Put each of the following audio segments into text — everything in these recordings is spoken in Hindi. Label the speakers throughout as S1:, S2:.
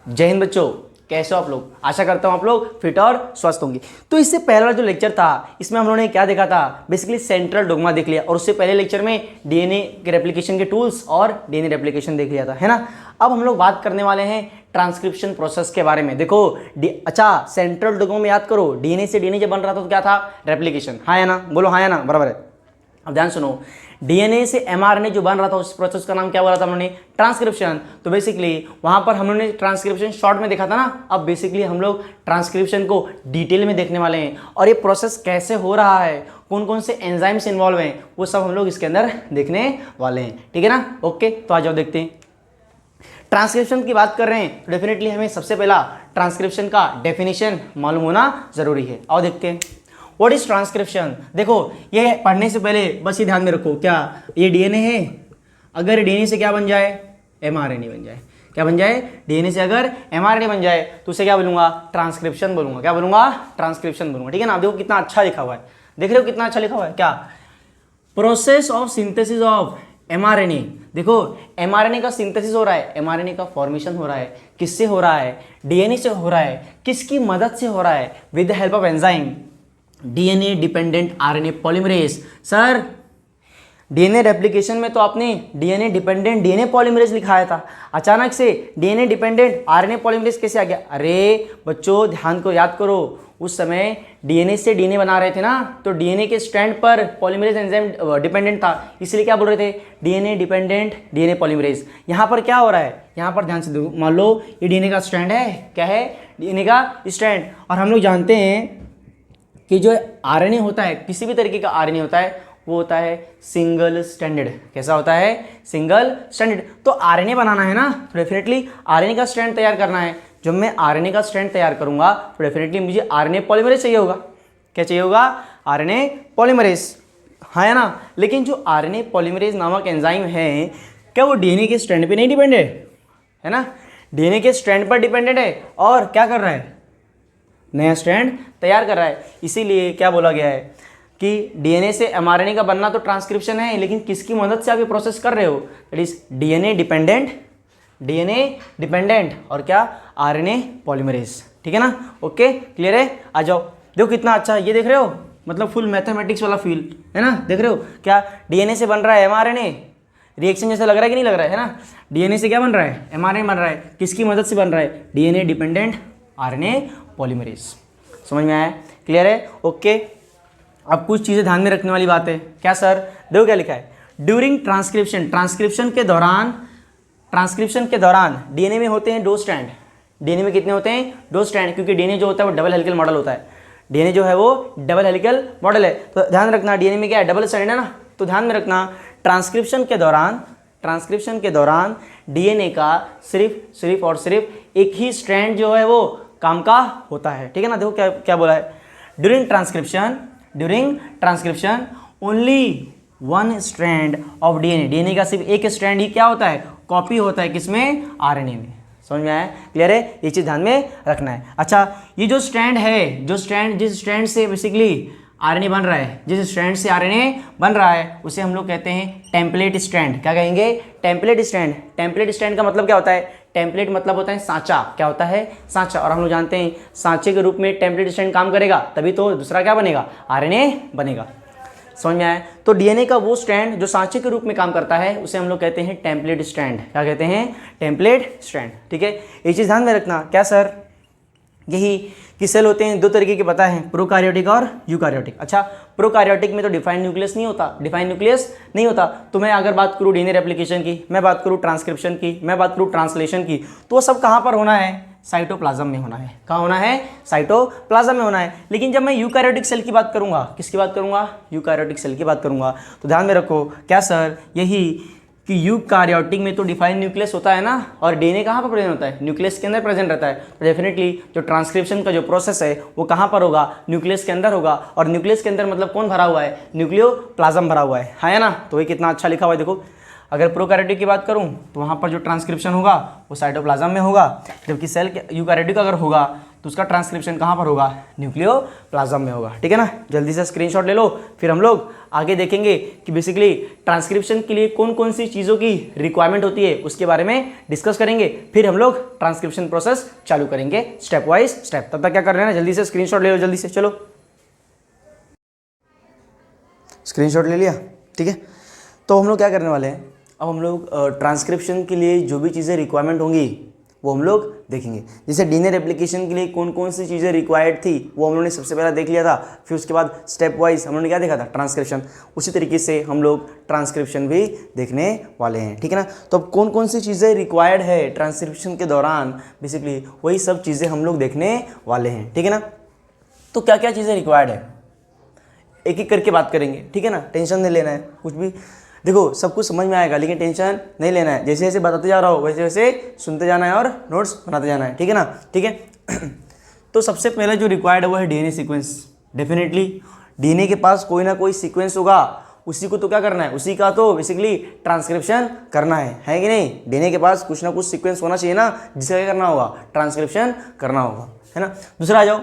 S1: जय हिंद बच्चों, कैसे हो आप लोग। आशा करता हूँ आप लोग फिट और स्वस्थ होंगे। तो इससे पहला जो लेक्चर था इसमें हम लोगों ने क्या देखा था, बेसिकली सेंट्रल डोग्मा देख लिया, और उससे पहले लेक्चर में डीएनए के रेप्लिकेशन के टूल्स और डीएनए रेप्लिकेशन देख लिया था, है ना। अब हम लोग बात करने वाले हैं ट्रांसक्रिप्शन प्रोसेस के बारे में। देखो अच्छा, सेंट्रल डोग्मा में याद करो, डीएनए से डीएनए जब बन रहा था तो क्या था, रेप्लिकेशन। हाँ या ना, बोलो हाँ या ना, बराबर है। अब ध्यान सुनो, डीएनए से एमआरएनए जो बन रहा था उस प्रोसेस का नाम क्या बोला था हमने, ट्रांसक्रिप्शन। तो बेसिकली वहां पर हम लोगों ने ट्रांसक्रिप्शन शॉर्ट में देखा था ना। अब बेसिकली हम लोग ट्रांसक्रिप्शन को डिटेल में देखने वाले हैं, और ये प्रोसेस कैसे हो रहा है, कौन कौन से एंजाइम्स इन्वॉल्व हैं, वो सब हम लोग इसके अंदर देखने वाले हैं, ठीक है ना। ओके, तो आ जाओ देखते हैं। ट्रांसक्रिप्शन की बात कर रहे हैं तो डेफिनेटली हमें सबसे पहला ट्रांसक्रिप्शन का डेफिनेशन मालूम होना जरूरी है। आओ देखते हैं व्हाट इज ट्रांसक्रिप्शन। देखो ये पढ़ने से पहले बस ये ध्यान में रखो, क्या ये डीएनए है, अगर डीएनए से क्या बन जाए, एमआरएनए बन जाए। क्या बन जाए, डीएनए से अगर एमआरएनए बन जाए तो उसे क्या बोलूंगा, ट्रांसक्रिप्शन बोलूंगा। क्या बोलूंगा, ट्रांसक्रिप्शन बोलूंगा, ठीक है ना। देखो कितना अच्छा लिखा हुआ है, देख रहे हो कितना अच्छा लिखा हुआ है। क्या, process of synthesis of mRNA. देखो एमआरएनए का सिंथेसिस हो रहा है, एमआरएनए का फॉर्मेशन हो रहा है, किससे हो रहा है, डीएनए से हो रहा है, किसकी मदद से हो रहा है, with the help of enzyme DNA dependent RNA polymerase. Sir DNA replication में तो आपने डीएनए डिपेंडेंट डीएनए पॉलीमरेज लिखाया था, अचानक से डीएनए डिपेंडेंट आरएनए पॉलीमरेज कैसे आ गया। अरे बच्चों ध्यान को याद करो, उस समय डीएनए से डीएनए बना रहे थे ना, तो डीएनए के स्ट्रैंड पर पॉलीमरेज एंजाइम डिपेंडेंट था, इसलिए क्या बोल रहे थे, डीएनए डिपेंडेंट डीएनए पॉलीमरेज। यहाँ पर क्या हो रहा है, यहाँ पर ध्यान से देखो, मान लो ये डीएनए का स्ट्रैंड है, क्या है, डीएनए का स्ट्रैंड। और हम लोग जानते हैं कि जो आरएनए होता है, किसी भी तरीके का आरएनए होता है, वो होता है सिंगल स्ट्रैंडेड। कैसा होता है, सिंगल स्ट्रैंडेड। तो आरएनए बनाना है ना, तो डेफिनेटली आरएनए का स्ट्रैंड तैयार करना है। जब मैं आरएनए का स्ट्रैंड तैयार करूंगा तो डेफिनेटली मुझे आरएनए पॉलीमरेज चाहिए होगा। क्या चाहिए होगा, आरएनए पॉलीमरेज, हाँ या ना। लेकिन जो आरएनए पॉलीमरेज नामक एंजाइम है, क्या वो डीएनए के स्ट्रैंड पे नहीं डिपेंडेड है ना, डीएनए के स्ट्रैंड पर डिपेंडेड है, और क्या कर रहा है, नया स्ट्रैंड तैयार कर रहा है। इसीलिए क्या बोला गया है कि डीएनए से एमआरएनए का बनना तो ट्रांसक्रिप्शन है, लेकिन किसकी मदद से आप ये प्रोसेस कर रहे हो, दैट इज डीएनए डिपेंडेंट और क्या, आरएनए पॉलीमरेज, ठीक है ना। ओके क्लियर है, आ जाओ। देखो कितना अच्छा, ये देख रहे हो, मतलब फुल मैथमेटिक्स वाला फील है ना। देख रहे हो क्या, डीएनए से बन रहा है एमआरएनए, रिएक्शन जैसा लग रहा है कि नहीं लग रहा है ना। डीएनए से क्या बन रहा है, एमआरएनए बन रहा है, किसकी मदद से बन रहा है, डीएनए डिपेंडेंट आरएनए पॉलीमरेज। समझ में आया, क्लियर है, ओके। अब कुछ चीज़ें ध्यान में रखने वाली बात है। क्या सर, देखो क्या लिखा है, ड्यूरिंग ट्रांसक्रिप्शन, ट्रांसक्रिप्शन के दौरान डीएनए में होते हैं 2 स्ट्रैंड। डीएनए में कितने होते हैं, 2 स्ट्रैंड, क्योंकि डीएनए जो होता है वो डबल हेलिकल मॉडल होता है। डीएनए जो है वो डबल हेलिकल मॉडल है, तो ध्यान रखना डीएनए में क्या है, डबल स्ट्रैंड है ना। तो ध्यान में रखना ट्रांसक्रिप्शन के दौरान डीएनए का सिर्फ और सिर्फ एक ही स्ट्रैंड जो है वो काम का होता है, ठीक है ना। देखो क्या क्या बोला है, during transcription only 1 strand of DNA. DNA का सिर्फ एक स्ट्रैंड ही क्या होता है, कॉपी होता है, किसमें, आरएनए में। समझ में आया, क्लियर है, ये चीज ध्यान में रखना है। अच्छा, ये जो स्ट्रैंड है, जिस स्ट्रैंड से बेसिकली आरएनए बन रहा है, जिस स्ट्रैंड से आरएनए बन रहा है, उसे हम लोग कहते हैं टेम्पलेट स्ट्रैंड। क्या कहेंगे, टेम्पलेट स्ट्रैंड। टेम्पलेट स्ट्रैंड का मतलब क्या होता है, टेम्पलेट मतलब होता है सांचा। क्या होता है, सांचा। और हम लोग जानते हैं सांचे के रूप में टेम्पलेट स्ट्रैंड काम करेगा, तभी तो दूसरा क्या बनेगा, आरएनए बनेगा। समझ में आया। तो डीएनए का वो स्ट्रैंड जो सांचे के रूप में काम करता है, उसे हम लोग कहते हैं टेम्पलेट स्ट्रैंड। क्या कहते हैं, टेम्पलेट स्ट्रैंड, ठीक है। ये चीज़ ध्यान में रखना। क्या सर, यही कि सेल होते हैं 2 तरीके के, पता है, प्रोकार्योटिक और यूकार्योटिक। अच्छा, प्रोकार्योटिक में तो डिफाइंड न्यूक्लियस नहीं होता। तो मैं अगर बात करूँ डीएनए रेप्लिकेशन की, मैं बात करूँ ट्रांसक्रिप्शन की, मैं बात करूँ ट्रांसलेशन की, तो वो सब कहाँ पर होना है, साइटोप्लाज्म में होना है। कहाँ होना है, साइटोप्लाज्म में होना है। लेकिन जब मैं यूकार्योटिक सेल की बात करूँगा, किसकी बात करूँगा, यूकार्योटिक सेल की बात करूँगा, तो ध्यान में रखो। क्या सर, यही कि यूकार्योटिक में तो डिफाइंड न्यूक्लियस होता है ना, और डीएनए कहाँ पर प्रेजेंट होता है, न्यूक्लियस के अंदर प्रेजेंट रहता है। तो डेफिनेटली जो ट्रांसक्रिप्शन का जो प्रोसेस है वो कहाँ पर होगा, न्यूक्लियस के अंदर होगा। और न्यूक्लियस के अंदर मतलब कौन भरा हुआ है, न्यूक्लियोप्लाज्म भरा हुआ है ना। तो ये कितना अच्छा लिखा हुआ है, देखो। अगर प्रोकैरियोटिक की बात करूँ तो वहाँ पर जो ट्रांसक्रिप्शन होगा वो साइटोप्लाज्म में होगा, जबकि सेल यूकैरियोटिक अगर होगा तो उसका ट्रांसक्रिप्शन कहाँ पर होगा, न्यूक्लियोप्लाज्म में होगा। ठीक है ना, जल्दी से स्क्रीनशॉट ले लो, फिर हम लोग आगे देखेंगे कि बेसिकली ट्रांसक्रिप्शन के लिए कौन कौन सी चीज़ों की रिक्वायरमेंट होती है उसके बारे में डिस्कस करेंगे, फिर हम लोग ट्रांसक्रिप्शन प्रोसेस चालू करेंगे स्टेप वाइज स्टेप। तब तक क्या कर रहे हैं ना, जल्दी से स्क्रीनशॉट ले लो, जल्दी से चलो स्क्रीनशॉट ले लिया। ठीक है, तो हम लोग क्या करने वाले हैं, अब हम लोग ट्रांसक्रिप्शन के लिए जो भी चीज़ें रिक्वायरमेंट होंगी वो हम लोग देखेंगे। जैसे डीएनए रेप्लिकेशन के लिए कौन कौन सी चीज़ें रिक्वायर्ड थी वो हम लोगों ने सबसे पहले देख लिया था, फिर उसके बाद स्टेप वाइज हम लोगों ने क्या देखा था, ट्रांसक्रिप्शन। उसी तरीके से हम लोग ट्रांसक्रिप्शन भी देखने वाले हैं। ठीक है ना, तो अब कौन कौन सी चीज़ें रिक्वायर्ड है ट्रांसक्रिप्शन के दौरान, बेसिकली वही सब चीज़ें हम लोग देखने वाले हैं। ठीक है ना, तो क्या क्या चीज़ें रिक्वायर्ड है एक एक करके बात करेंगे। ठीक है ना, टेंशन नहीं लेना है, कुछ भी देखो सब कुछ समझ में आएगा, लेकिन टेंशन नहीं लेना है। जैसे जैसे बताते जा रहा हो वैसे वैसे सुनते जाना है और नोट्स बनाते जाना है। ठीक है ना, ठीक है। तो सबसे पहले जो रिक्वायर्ड है वो है डीएनए सीक्वेंस। डेफिनेटली डीएनए के पास कोई ना कोई सीक्वेंस होगा, उसी को तो क्या करना है, उसी का तो बेसिकली ट्रांसक्रिप्शन करना है कि नहीं। डीएनए के पास कुछ ना कुछ सीक्वेंस होना चाहिए ना, जिसका क्या करना होगा, ट्रांसक्रिप्शन करना होगा, है ना। दूसरा आ जाओ,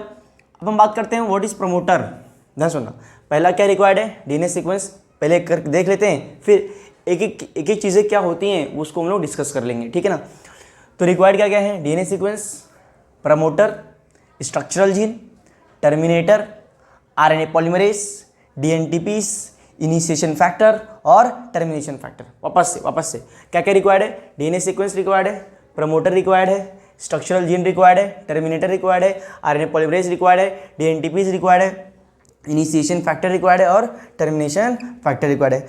S1: अब हम बात करते हैं व्हाट इज प्रमोटर। ध्यान सुनना, पहला क्या रिक्वायर्ड है, डीएनए सीक्वेंस पहले कर देख लेते हैं, फिर एक एक चीज़ें क्या होती हैं उसको हम लोग डिस्कस कर लेंगे। ठीक है ना, तो रिक्वायर्ड क्या क्या है, DNA sequence, promoter, structural gene, terminator, RNA polymerase, dNTPs, initiation factor और टर्मिनेशन फैक्टर। वापस से क्या क्या रिक्वायर्ड है, डीएनए सीक्वेंस रिक्वायर्ड है, प्रमोटर रिक्वायर्ड है, स्ट्रक्चरल जीन रिक्वायर्ड है, टर्मिनेटर रिक्वायर्ड है, आरएनए पॉलीमरेज रिक्वायर्ड है, डीएनटीपीस रिक्वायर्ड है, इनिशिएशन फैक्टर रिक्वायर्ड है और टर्मिनेशन फैक्टर रिक्वायर्ड है।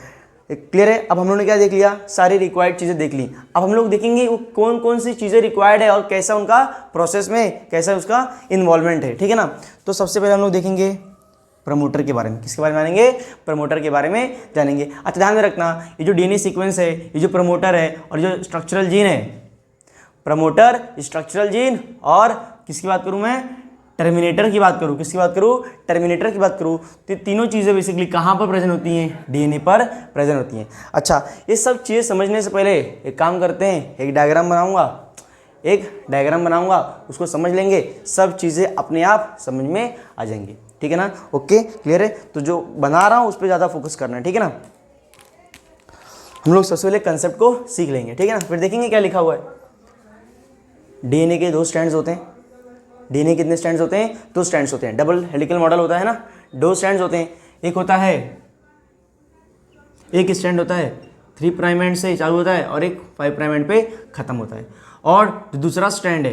S1: क्लियर है, अब हम लोगों ने क्या देख लिया, सारी रिक्वायर्ड चीज़ें देख ली। अब हम लोग देखेंगे वो कौन कौन सी चीज़ें रिक्वायर्ड है और कैसा उनका प्रोसेस में कैसा उसका इन्वॉल्वमेंट है। ठीक है ना, तो सबसे पहले हम लोग देखेंगे प्रमोटर के बारे में। किसके बारे में जानेंगे, प्रमोटर के बारे में जानेंगे। अच्छा ध्यान में रखना, ये जो डीएनए सीक्वेंस है, ये जो प्रमोटर है और जो स्ट्रक्चरल जीन है, प्रमोटर, स्ट्रक्चरल जीन और किसकी बात करूँ मैं, टर्मिनेटर की बात करूँ, किसकी बात करूँ, टर्मिनेटर की बात करूँ, तो तीनों चीज़ें बेसिकली कहाँ पर प्रेजेंट होती हैं, डीएनए पर प्रेजेंट होती हैं। अच्छा, ये सब चीज़ें समझने से पहले एक काम करते हैं, एक डायग्राम बनाऊंगा, उसको समझ लेंगे, सब चीज़ें अपने आप समझ में आ जाएंगी। ठीक है ना, ओके क्लियर है। तो जो बना रहा हूँ उस पर ज़्यादा फोकस करना है। ठीक है ना, हम लोग सबसे पहले कंसेप्ट को सीख लेंगे। ठीक है ना, फिर देखेंगे क्या लिखा हुआ है। डीएनए के 2 स्ट्रैंड्स होते हैं। डीएनए कितने स्ट्रैंड्स होते हैं, 2 स्ट्रैंड्स होते हैं। डबल हेलिकल मॉडल होता है ना, 2 स्ट्रैंड्स होते हैं। एक स्ट्रैंड होता है 3 प्राइम एंड से चालू होता है और एक 5 प्राइम एंड पे खत्म होता है। और जो दूसरा स्ट्रैंड है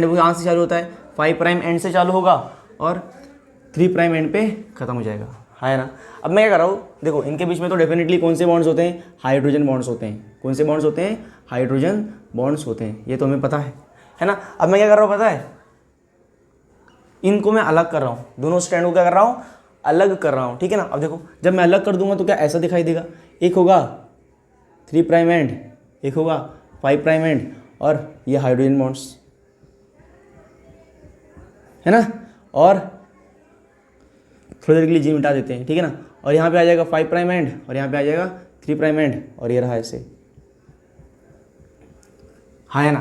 S1: वो यहाँ से चालू होता है, 5 प्राइम एंड से चालू होगा और 3 प्राइम एंड पे खत्म हो जाएगा, है ना। अब मैं क्या कर रहा हूँ, देखो इनके बीच में तो डेफिनेटली कौन से बॉन्ड्स होते हैं, हाइड्रोजन बॉन्ड्स होते हैं। कौन से बॉन्ड्स होते हैं, हाइड्रोजन बॉन्ड्स होते हैं, ये तो हमें पता है ना। अब मैं क्या कर रहा हूँ पता है, इनको मैं अलग कर रहा हूँ, दोनों स्ट्रैंड को क्या कर रहा हूँ, अलग कर रहा हूँ। ठीक है ना, अब देखो जब मैं अलग कर दूंगा तो क्या ऐसा दिखाई देगा, एक होगा 3 प्राइम एंड, एक होगा 5 प्राइम एंड और ये हाइड्रोजन बॉन्ड्स, है ना। और थोड़ी देर के लिए जी मिटा देते हैं। ठीक है ना, और यहाँ पे आ जाएगा 5 प्राइम एंड और यहाँ पे आ जाएगा 3 प्राइम एंड और ये रहा ऐसे, हाँ है ना।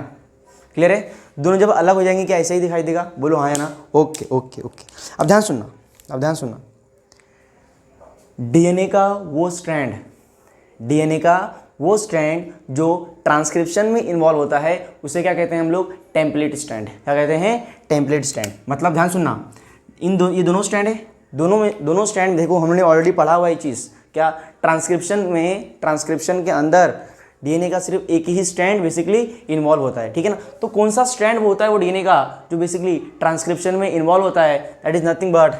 S1: क्लियर है, दोनों जब अलग हो जाएंगे क्या ऐसा ही दिखाई देगा, बोलो हाँ है ना। ओके ओके ओके, अब ध्यान सुनना, डीएनए का वो स्ट्रैंड जो ट्रांसक्रिप्शन में इन्वॉल्व होता है उसे क्या कहते हैं हम लोग, टेम्पलेट स्ट्रैंड। क्या कहते हैं, टेम्पलेट स्ट्रैंड। मतलब ध्यान सुनना, ये दोनों स्ट्रैंड है, दोनों स्ट्रैंड देखो हमने ऑलरेडी पढ़ा हुआ है चीज़, क्या ट्रांसक्रिप्शन के अंदर डीएनए का सिर्फ एक ही स्ट्रैंड बेसिकली इन्वॉल्व होता है। ठीक है ना, तो कौन सा स्ट्रैंड वो होता है वो डीएनए का जो बेसिकली ट्रांसक्रिप्शन में इन्वॉल्व होता है, दैट इज नथिंग बट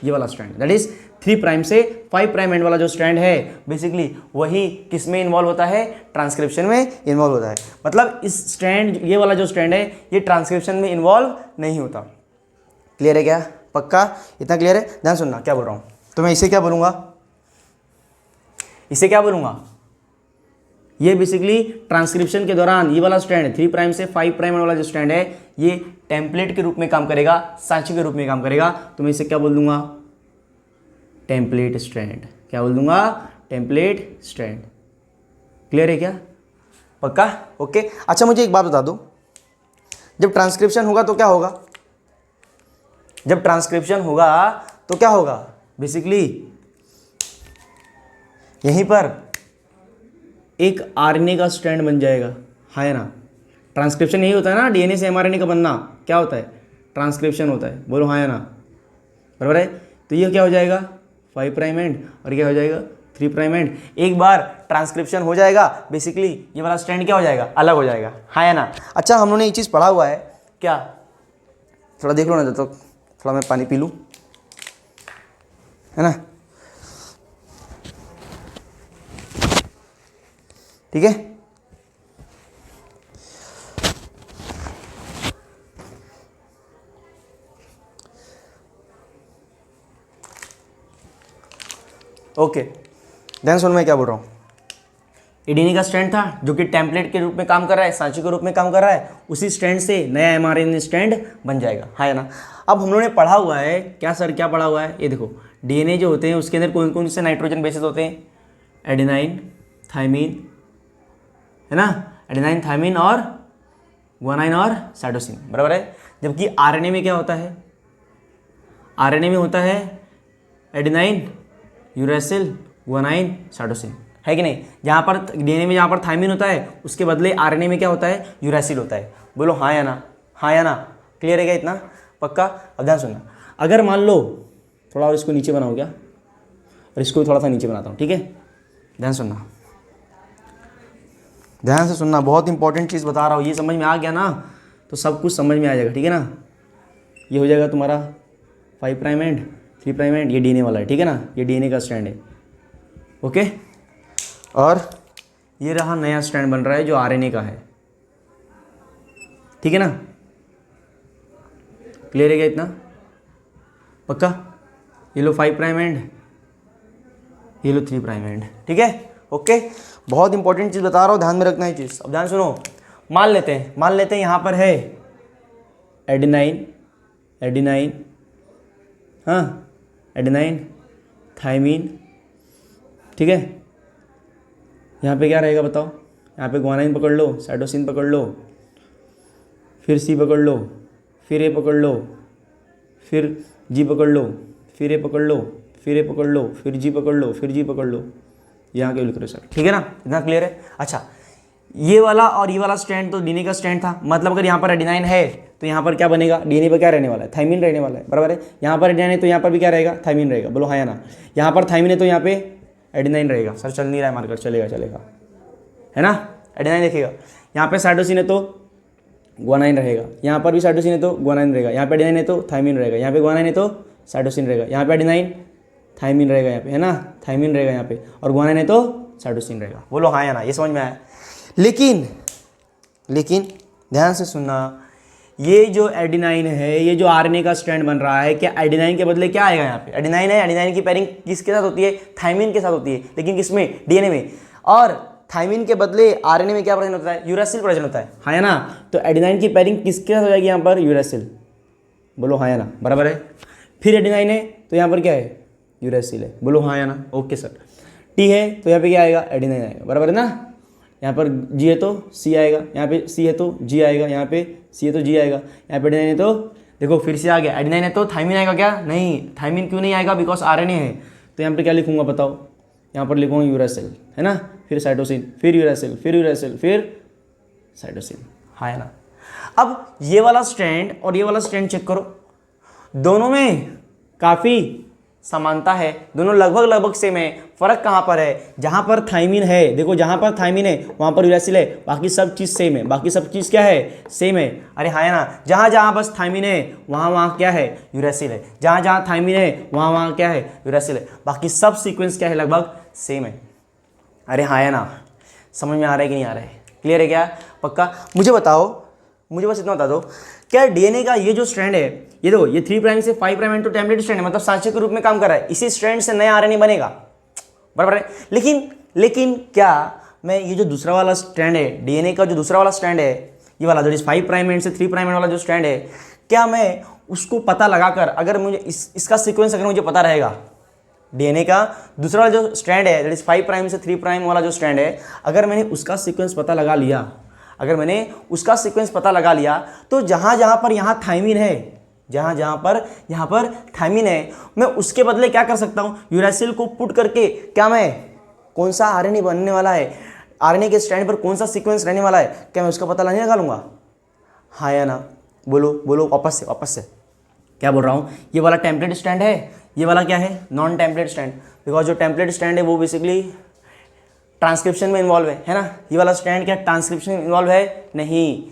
S1: ये वाला स्ट्रैंड, दैट इज 3 प्राइम से 5 प्राइम एंड वाला जो स्ट्रैंड है बेसिकली वही किस में इन्वॉल्व होता है, ट्रांसक्रिप्शन में इन्वॉल्व होता है। मतलब इस स्ट्रैंड, ये वाला जो स्ट्रैंड है ये ट्रांसक्रिप्शन में इन्वॉल्व नहीं होता। क्लियर है क्या, पक्का इतना क्लियर है। ध्यान सुनना क्या बोल रहा हूँ, तो मैं इसे क्या बोलूँगा, ये बेसिकली ट्रांसक्रिप्शन के दौरान ये वाला स्ट्रैंड 3 प्राइम से 5 प्राइम वाला जो स्ट्रैंड है ये टेम्पलेट के रूप में काम करेगा, सांची के रूप में काम करेगा। तो मैं इसे क्या बोल दूंगा, टेम्पलेट स्ट्रैंड। क्या बोल दूंगा, टेम्पलेट स्ट्रैंड। क्लियर है क्या, पक्का ओके। अच्छा मुझे एक बात बता दो, जब ट्रांसक्रिप्शन होगा तो क्या होगा, जब ट्रांसक्रिप्शन होगा तो क्या होगा, बेसिकली यहीं पर एक आरएनए का स्ट्रैंड बन जाएगा, है ना। ट्रांसक्रिप्शन यही होता है ना, डीएनए से एमआरएनए का बनना क्या होता है, ट्रांसक्रिप्शन होता है, बोलो हाँ या ना, बराबर है। तो ये क्या हो जाएगा 5 प्राइम एंड, और क्या हो जाएगा 3 प्राइम एंड। एक बार ट्रांसक्रिप्शन हो जाएगा बेसिकली ये वाला स्ट्रैंड क्या हो जाएगा, अलग हो जाएगा, हाँ या ना। अच्छा हम लोगों ने ये चीज़ पढ़ा हुआ है क्या, थोड़ा देख लो ना, तो थोड़ा मैं पानी पी लूँ, है ना, ठीक है। ओके ध्यान सुन मैं क्या बोल रहा हूँ। डीएनए का स्ट्रैंड था जो कि टेम्पलेट के रूप में काम कर रहा है, सांचे के रूप में काम कर रहा है, उसी स्ट्रैंड से नया एमआरएनए स्ट्रैंड बन जाएगा, है ना। अब हम लोगों ने पढ़ा हुआ है क्या सर, क्या पढ़ा हुआ है, ये देखो डीएनए जो होते हैं उसके अंदर कौन कौन से नाइट्रोजन बेसिस होते हैं, एडेनाइन, थाइमिन, है ना, एडेनाइन, थाइमिन और गुआनाइन और साइटोसिन, बराबर है। जबकि आरएनए में क्या होता है, आरएनए में होता है एडेनाइन, यूरेसिल, गुआनाइन, साइटोसिन, है कि नहीं। जहाँ पर डीएनए में जहाँ पर थाइमिन होता है उसके बदले आरएनए में क्या होता है, यूरेसिल होता है, बोलो हाँ या ना, हाँ या ना, क्लियर है क्या इतना, पक्का। अब ध्यान सुनना, अगर मान लो थोड़ा और इसको नीचे बनाओ क्या, और इसको भी थोड़ा सा नीचे बनाता हूँ, ठीक है। ध्यान सुनना, ध्यान से सुनना, बहुत इंपॉर्टेंट चीज़ बता रहा हूँ, ये समझ में आ गया ना तो सब कुछ समझ में आ जाएगा, ठीक है ना। ये हो जाएगा तुम्हारा 5 प्राइम एंड 3 प्राइम एंड, ये डीएनए वाला है, ठीक है ना, ये डीएनए का स्ट्रैंड है, ओके। और ये रहा नया स्ट्रैंड बन रहा है जो आरएनए का है, ठीक है ना, क्लियर है क्या इतना, पक्का। ये लो 5 प्राइम एंड, ये लो 3 प्राइम एंड, ठीक है, ओके। बहुत इंपॉर्टेंट चीज़ बता रहा हूँ, ध्यान में रखना है चीज़। अब ध्यान सुनो, मान लेते हैं यहाँ पर है एडेनाइन, एडेनाइन, हाँ एडेनाइन, थाइमिन, ठीक है। यहाँ पे क्या रहेगा बताओ, यहाँ पे गुआनाइन पकड़ लो, साइटोसिन पकड़ लो, फिर सी पकड़ लो, फिर ए पकड़ लो, फिर जी पकड़ लो, फिर ए पकड़ लो, फिर ए पकड़ लो, फिर जी पकड़ लो, फिर जी पकड़ लो, यहाँ के लिख रहे सर, ठीक है ना, इतना क्लियर है। अच्छा ये वाला और ये वाला स्ट्रैंड तो डीएनए का स्ट्रैंड था, मतलब अगर यहाँ पर एडेनाइन है तो यहाँ पर क्या बनेगा, डीएनए पर क्या रहने वाला है, थाइमिन रहने वाला है, बराबर है। यहाँ पर एडेनाइन है तो यहाँ पर भी क्या रहेगा, थाइमिन रहेगा, बोलो हाँ या ना। यहाँ पर थाइमिन है तो यहाँ पे एडेनाइन रहेगा, सर चल नहीं रहा है मार्कर, चलेगा चलेगा, है ना, एडेनाइन देखिएगा। यहाँ पे साइटोसिन है तो गुआनाइन रहेगा, यहाँ पर भी साइटोसिन है तो गुआनाइन रहेगा, यहाँ पे एडेनाइन है तो थाइमिन रहेगा, यहाँ पे गुआनाइन है तो साइटोसिन रहेगा, यहाँ पे एडेनाइन, थाइमिन रहेगा यहाँ पे, है ना, थाइमिन रहेगा यहाँ पे, और गुआनाइन है तो साइटोसिन रहेगा, बोलो हाँ या ना, ये समझ में आया। लेकिन ध्यान से सुनना, ये जो एडेनाइन है, ये जो आरएनए का स्ट्रैंड बन रहा है, क्या एडेनाइन के बदले क्या आएगा यहाँ पे, एडेनाइन है, एडेनाइन की पेयरिंग किसके साथ होती है, थाइमिन के साथ होती है, लेकिन किसमें, डीएनए में। और थाइमिन के बदले आरएनए में क्या प्रेजेंट होता है, यूरेसिल प्रेजेंट होता है, हाँ या ना। तो एडेनाइन की पेयरिंग किसके साथ हो जाएगी यहाँ पर, यूरेसिल, बोलो हाँ या ना, बराबर है। फिर एडेनाइन है तो यहाँ पर क्या है, यूरेसिल है, बोलो हाँ या ना, ओके सर। टी है तो यहाँ पे क्या आएगा, एडेनाइन आएगा, बराबर है ना। यहाँ पर जी है तो सी आएगा, यहाँ पे सी है तो जी आएगा, यहाँ पे सी है तो जी आएगा, यहाँ पे एडेनाइन है तो देखो फिर से आ गया, एडेनाइन है तो थाइमिन आएगा क्या, नहीं, थाइमिन क्यों नहीं आएगा, बिकॉज आरएनए है। तो यहाँ पे क्या लिखूंगा बताओ, यहाँ पर लिखूंगा यूरेसिल, है ना, फिर साइटोसिन, फिर यूरेसिल, फिर यूरेसिल, फिर साइटोसिन, हाँ है ना। अब ये वाला स्ट्रैंड और ये वाला स्ट्रैंड चेक करो, दोनों में काफ़ी समानता है, दोनों लगभग सेम है। फर्क कहाँ पर है, जहाँ पर थाइमिन है, देखो जहाँ पर थाइमिन है वहाँ पर यूरेसिल है, बाकी सब चीज़ सेम है, बाकी सब चीज़ क्या है, सेम है, अरे हाँ है ना। जहाँ जहाँ बस थाइमिन है वहाँ क्या है, यूरेसिल है, जहाँ जहाँ थाइमिन है वहाँ क्या है, यूरेसिल है, बाकी सब सीक्वेंस क्या है, लगभग सेम है, अरे हाँ है ना। समझ में आ रहा है कि नहीं आ रहा है, क्लियर है क्या, पक्का। मुझे बताओ, मुझे बस इतना बता दो, क्या डीएनए का ये जो स्ट्रैंड है, ये देखो ये 3 प्राइम से 5 प्राइम तो टेम्पलेट स्ट्रैंड है, मतलब सांचे के रूप में काम कर रहा है, इसी स्ट्रैंड से नया आरएनए बनेगा, बराबर है। लेकिन क्या मैं ये जो दूसरा वाला स्ट्रैंड है, डीएनए का जो दूसरा वाला स्ट्रैंड है, ये वाला जो 5 प्राइम एंड से 3 प्राइम वाला जो स्ट्रैंड है, क्या मैं उसको पता लगाकर, अगर मुझे इसका सीक्वेंस अगर मुझे पता रहेगा, डीएनए का दूसरा वाला जो स्ट्रैंड है, दैट इज 5 प्राइम से 3 प्राइम वाला जो स्ट्रैंड है, अगर मैंने उसका सीक्वेंस पता लगा लिया, अगर मैंने उसका सीक्वेंस पता लगा लिया तो जहाँ जहाँ पर यहाँ थायमिन है, जहाँ जहाँ पर यहाँ पर थायमिन है, मैं उसके बदले क्या कर सकता हूँ, यूरासिल को पुट करके क्या मैं कौन सा आरएनए बनने वाला है, आरएनए के स्ट्रैंड पर कौन सा सीक्वेंस रहने वाला है, क्या मैं उसका पता नहीं लगा लूँगा? हाँ या ना? बोलो बोलो वापस से क्या बोल रहा हूँ? ये वाला टेम्पलेट स्टैंड है, ये वाला क्या है, नॉन टेम्पलेट स्टैंड। बिकॉज जो टेम्पलेट स्टैंड है वो बेसिकली ट्रांसक्रिप्शन में इन्वॉल्व है ना। ये वाला स्टैंड क्या ट्रांसक्रिप्शन में इन्वॉल्व है? नहीं।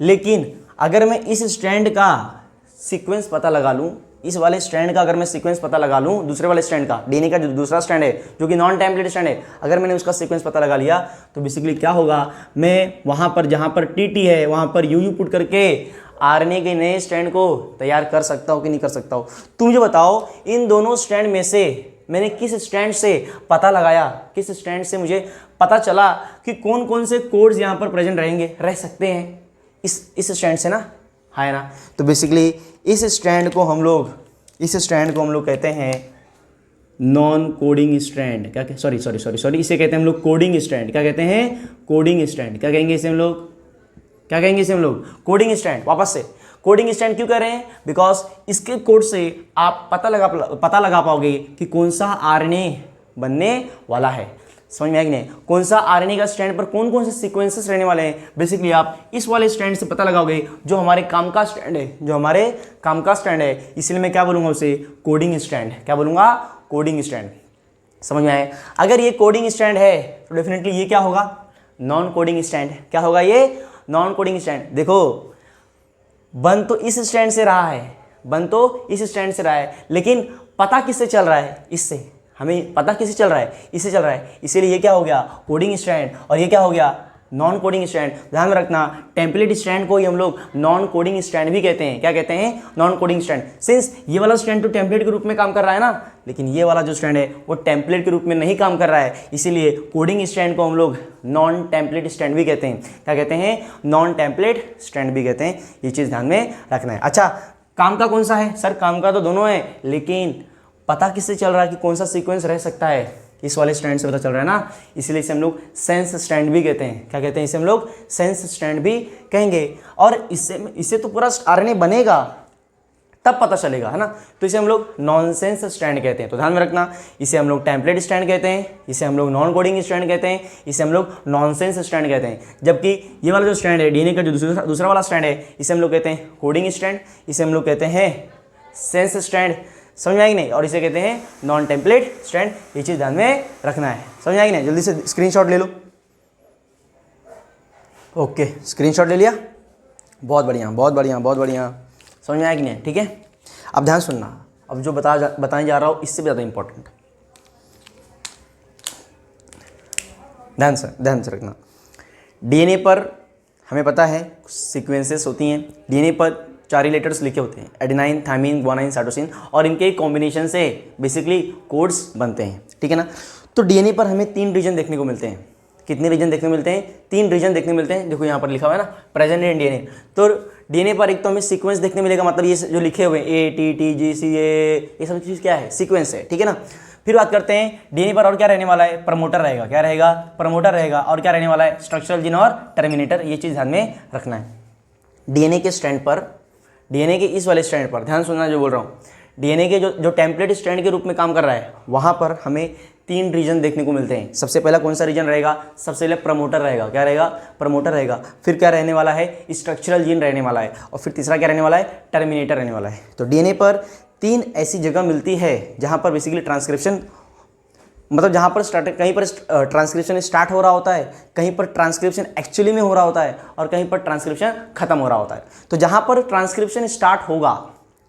S1: लेकिन अगर मैं इस स्टैंड का सीक्वेंस पता लगा लूँ, इस वाले स्टैंड का अगर मैं सीक्वेंस पता लगा लूँ, दूसरे वाले स्टैंड का, डीएनए का जो दूसरा स्टैंड है जो कि नॉन टेम्पलेट स्टैंड है, अगर मैंने उसका सीक्वेंस पता लगा लिया तो बेसिकली क्या होगा, मैं वहाँ पर जहाँ पर टीटी है वहाँ पर यूयू पुट करके आरएनए के नए स्टैंड को तैयार कर सकता हूँ कि नहीं कर सकता हूँ? तुम मुझे बताओ, इन दोनों स्टैंड में से मैंने किस स्टैंड से पता लगाया, किस स्टैंड से मुझे पता चला कि कौन कौन से कोड्स यहाँ पर प्रेजेंट रहेंगे, रह सकते हैं इस स्टैंड से ना, है ना। तो बेसिकली इस स्टैंड को हम लोग कहते हैं नॉन कोडिंग स्ट्रैंड। क्या सॉरी इसे कहते हैं हम लोग कोडिंग स्ट्रैंड। क्या कहते हैं? Coding strand. क्या कहेंगे इसे हम लोग? Coding strand. वापस से कोडिंग स्ट्रैंड क्यों कह रहे हैं? बिकॉज इसके कोड से आप पता लगा पाओगे कि कौन सा आरएनए बनने वाला है। समझ में आया कि नहीं? कौन सा आरएनए का स्ट्रैंड पर कौन कौन से सीक्वेंसेस रहने वाले हैं, बेसिकली आप इस वाले स्ट्रैंड से पता लगाओगे जो हमारे काम का स्ट्रैंड है, इसलिए मैं क्या बोलूँगा उसे? Coding strand. क्या बोलूँगा? Coding strand. समझ में आए? अगर ये कोडिंग स्ट्रैंड है तो डेफिनेटली ये क्या होगा? Non coding strand. क्या होगा ये? Non coding strand. देखो, बन तो इस स्टैंड से रहा है, लेकिन पता किससे चल रहा है? इससे। हमें पता किससे चल रहा है? इससे चल रहा है, इसीलिए ये क्या हो गया? Coding strand. और ये क्या हो गया? Non coding strand. ध्यान में रखना, टेम्पलेट स्ट्रैंड को ही हम लोग नॉन कोडिंग स्ट्रैंड भी कहते हैं। क्या कहते हैं? Non coding strand. सिंस ये वाला स्ट्रैंड तो टेम्पलेट के रूप में काम कर रहा है ना, लेकिन ये वाला जो स्ट्रैंड है वो टेम्पलेट के रूप में नहीं काम कर रहा है, इसीलिए कोडिंग स्ट्रैंड को हम लोग नॉन टेम्पलेट स्ट्रैंड भी कहते हैं। क्या कहते हैं? नॉन टेम्पलेट स्ट्रैंड भी कहते हैं। ये चीज़ ध्यान में रखना है। अच्छा, काम का कौन सा है? सर काम का तो दोनों है, लेकिन पता किससे चल रहा है कि कौन सा सीक्वेंस रह सकता है? इस वाले स्टैंड से पता चल रहा है ना, इसलिए इसे हम लोग सेंस स्टैंड भी कहते हैं। क्या कहते हैं? इसे हम लोग सेंस स्टैंड भी कहेंगे। और इससे तो पूरा आरएनए बनेगा तब पता चलेगा, है ना। तो इसे हम लोग नॉनसेंस स्टैंड कहते हैं। तो ध्यान में रखना, इसे हम लोग टेम्पलेट स्टैंड कहते हैं, इसे हम लोग नॉन कोडिंग स्टैंड कहते हैं, इसे हम लोग नॉनसेंस स्टैंड कहते हैं। जबकि ये वाला जो स्टैंड है, डीएनए का जो दूसरा वाला स्टैंड है, इसे हम लोग कहते हैं कोडिंग स्टैंड, इसे हम लोग कहते हैं सेंस स्टैंड। समझ में आएगी नहीं? और इसे कहते हैं नॉन टेम्पलेट स्टैंड। ये चीज़ ध्यान में रखना है। समझ में आएगी नहीं? जल्दी से स्क्रीनशॉट ले लो। ओके, स्क्रीनशॉट ले लिया? बहुत बढ़िया। समझ में आया कि नहीं? ठीक है, अब ध्यान सुनना। अब जो बताने जा रहा हूँ इससे भी ज़्यादा इंपॉर्टेंट, ध्यान से रखना। डीएनए पर हमें पता है सीक्वेंसेस होती हैं। डीएनए पर 4 लेटर्स लिखे होते हैं, एडेनाइन, थायमिन, ग्वानाइन, साइटोसिन, और इनके कॉम्बिनेशन से बेसिकली कोड्स बनते हैं। ठीक है ना। तो डीएनए पर हमें 3 रीजन देखने को मिलते हैं। कितने रीजन देखने को मिलते हैं? 3 रीजन देखने को मिलते हैं। देखो यहाँ पर लिखा हुआ है ना, प्रेजेंट इन डीएनए। तो डीएनए पर एक तो हमें सीक्वेंस देखने मिलेगा, मतलब ये जो लिखे हुए हैं ATTGC, ये सब चीज़ क्या है? सीक्वेंस है। ठीक है ना। फिर बात करते हैं डीएनए पर और क्या रहने वाला है? प्रमोटर रहेगा। क्या रहेगा? प्रमोटर रहेगा। और क्या रहने वाला है? स्ट्रक्चरल जीन और टर्मिनेटर। ये चीज़ ध्यान में रखना है। डीएनए के स्ट्रैंड पर, डीएनए के इस वाले स्ट्रैंड पर ध्यान सुनना जो बोल रहा हूँ, डीएनए के जो टेम्पलेट स्ट्रैंड के रूप में काम कर रहा है, वहाँ पर हमें 3 रीजन देखने को मिलते हैं। सबसे पहला कौन सा रीजन रहेगा? सबसे पहले प्रमोटर रहेगा। क्या रहेगा? प्रमोटर रहेगा। फिर क्या रहने वाला है? स्ट्रक्चरल जीन रहने वाला है। और फिर तीसरा क्या रहने वाला है? टर्मिनेटर रहने वाला है। तो डीएनए पर 3 ऐसी जगह मिलती है जहाँ पर बेसिकली ट्रांसक्रिप्शन, मतलब जहाँ पर कहीं पर ट्रांसक्रिप्शन स्टार्ट हो रहा होता है, कहीं पर ट्रांसक्रिप्शन एक्चुअली में हो रहा होता है, और कहीं पर ट्रांसक्रिप्शन खत्म हो रहा होता है। तो जहाँ पर ट्रांसक्रिप्शन स्टार्ट होगा,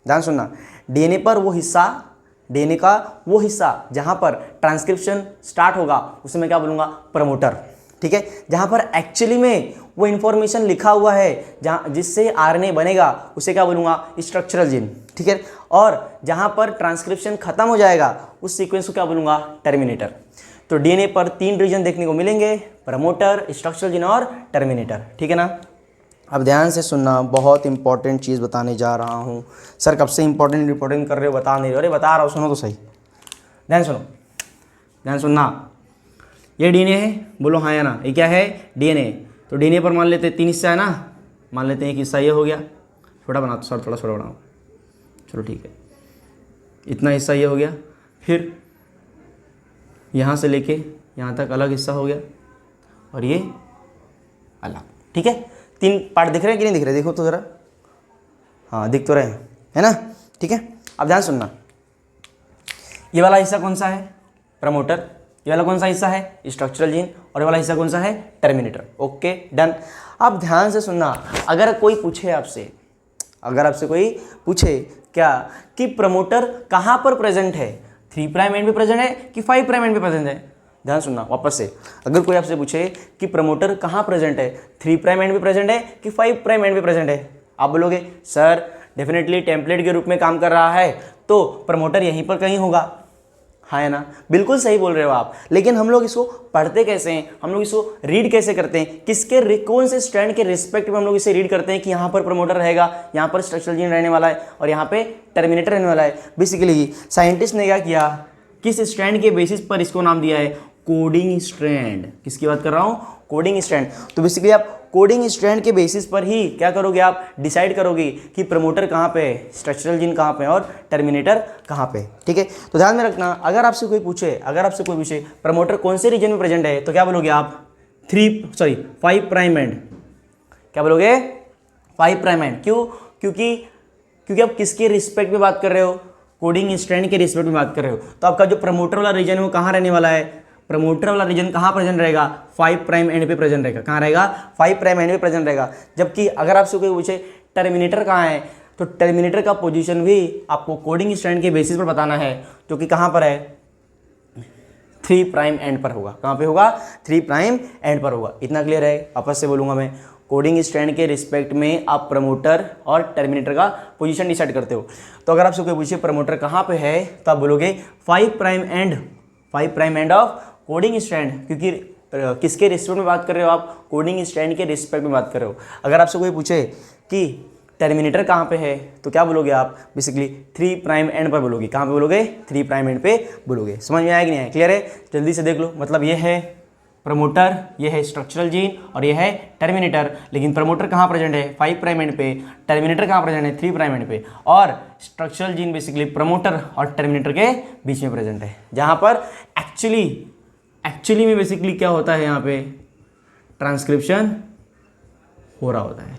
S1: ध्यान सुनना, डीएनए पर वो हिस्सा, डीएनए का वो हिस्सा जहाँ पर ट्रांसक्रिप्शन स्टार्ट होगा उसे मैं क्या बोलूँगा? प्रमोटर। ठीक है। जहाँ पर एक्चुअली में वो इन्फॉर्मेशन लिखा हुआ है जहाँ जिससे आरएनए बनेगा उसे क्या बोलूँगा? Structural gene. ठीक है। और जहाँ पर ट्रांसक्रिप्शन खत्म हो जाएगा उस सीक्वेंस को क्या बोलूँगा? टर्मिनेटर। तो डीएनए पर 3 रीजन देखने को मिलेंगे, प्रमोटर, स्ट्रक्चरल जीन और टर्मिनेटर। ठीक है ना। अब ध्यान से सुनना, बहुत इंपॉर्टेंट चीज़ बताने जा रहा हूँ। सर कब से इंपॉर्टेंट कर रहे हो, बता नहीं रहे? अरे बता रहा हूँ, सुनो तो सही। ध्यान सुनना। ये डीएनए है, बोलो हाँ या ना। ये क्या है? डीएनए। तो डीएनए पर मान लेते हैं 3 हिस्सा है ना, मान लेते हैं एक हिस्सा ये हो गया, छोटा बना तो सर थोड़ा छोटा बनाओ, चलो ठीक है, इतना हिस्सा ये हो गया, फिर यहाँ से लेके यहाँ तक अलग हिस्सा हो गया और ये अलग, ठीक है। 3 पार्ट दिख रहे हैं कि नहीं दिख रहे, देखो तो ज़रा, हाँ दिख तो रहे हैं, है ना, ठीक है। अब ध्यान सुनना, ये वाला हिस्सा कौन सा है, प्रमोटर, ये वाला कौन सा हिस्सा है, स्ट्रक्चरल जीन, और ये वाला हिस्सा कौन सा है, टर्मिनेटर। Okay done. अब ध्यान से सुनना, अगर कोई पूछे आपसे, अगर आपसे कोई पूछे क्या कि प्रमोटर कहाँ पर प्रेजेंट है, 3 प्राइम एंड पे प्रेजेंट है कि 5 प्राइम एंड पे प्रेजेंट है, ध्यान सुनना वापस से, अगर कोई आपसे पूछे कि प्रमोटर कहाँ प्रेजेंट है, 3 प्राइम एंड पे प्रेजेंट है कि 5 प्राइम एंड पे प्रेजेंट है, आप बोलोगे सर डेफिनेटली टेम्पलेट के रूप में काम कर रहा है तो प्रमोटर यहीं पर कहीं होगा, हाँ है ना, बिल्कुल सही बोल रहे हो आप। लेकिन हम लोग इसको पढ़ते कैसे हैं, हम लोग इसको रीड कैसे करते हैं, किसके कौन से स्ट्रैंड के रिस्पेक्ट में हम लोग इसे रीड करते हैं कि यहाँ पर प्रमोटर रहेगा, यहाँ पर स्ट्रक्चरल जीन रहने वाला है और यहाँ पे टर्मिनेटर रहने वाला है। बेसिकली साइंटिस्ट ने क्या किया, किस स्ट्रैंड के बेसिस पर इसको नाम दिया है, कोडिंग स्ट्रैंड। किसकी बात कर रहा हूँ, कोडिंग स्ट्रैंड। तो बेसिकली आप कोडिंग स्ट्रैंड के बेसिस पर ही क्या करोगे, आप डिसाइड करोगे कि प्रमोटर कहाँ पे है, स्ट्रक्चरल जीन कहाँ पे है और टर्मिनेटर कहाँ पे, ठीक है। तो ध्यान में रखना, अगर आपसे कोई पूछे प्रमोटर कौन से रीजन में प्रेजेंट है, तो क्या बोलोगे आप 5 प्राइम एंड, क्या बोलोगे 5 प्राइम एंड। क्यों, क्योंकि आप किसके रिस्पेक्ट में बात कर रहे हो, कोडिंग स्ट्रैंड के रिस्पेक्ट में बात कर रहे हो। तो आपका जो प्रमोटर वाला रीजन है वो कहाँ रहने वाला है, प्रमोटर वाला रीजन कहाँ प्रेजेंट रहेगा, 5 प्राइम एंड पे प्रेजेंट रहेगा, कहाँ रहेगा 5 प्राइम एंड पे प्रेजेंट रहेगा। जबकि अगर आपसे कोई पूछे टर्मिनेटर कहाँ है, तो टर्मिनेटर का पोजीशन भी आपको कोडिंग स्ट्रैंड के बेसिस पर बताना है, जो कि कहाँ पर है 3 प्राइम एंड पर होगा। कहाँ पे होगा, 3 प्राइम एंड पर होगा। इतना क्लियर है, वापस से बोलूँगा मैं, कोडिंग स्ट्रैंड के रिस्पेक्ट में आप प्रमोटर और टर्मिनेटर का पोजीशन डिसाइड करते हो। तो अगर आपसे कोई पूछे प्रमोटर कहाँ पे है, तो आप बोलोगे 5 prime end of coding strand, क्योंकि किसके रिस्पेक्ट में बात कर रहे हो आप, कोडिंग स्ट्रैंड के रिस्पेक्ट में बात कर रहे हो। अगर आपसे कोई पूछे कि टर्मिनेटर कहाँ पे है, तो क्या बोलोगे आप, बेसिकली 3 प्राइम एंड पर बोलोगे। कहाँ पे बोलोगे, 3 प्राइम एंड पे बोलोगे। समझ में आया कि नहीं आया, क्लियर है, जल्दी से देख लो। मतलब ये है प्रमोटर, ये है स्ट्रक्चरल जीन और ये है टर्मिनेटर। लेकिन प्रमोटर कहाँ प्रेजेंट है, 5 प्राइम एंड पे, टर्मिनेटर कहाँ प्रेजेंट है, 3 प्राइम एंड पे, और स्ट्रक्चरल जीन बेसिकली प्रमोटर और टर्मिनेटर के बीच में प्रेजेंट है, जहाँ पर एक्चुअली में बेसिकली क्या होता है, यहाँ पे ट्रांसक्रिप्शन हो रहा होता है।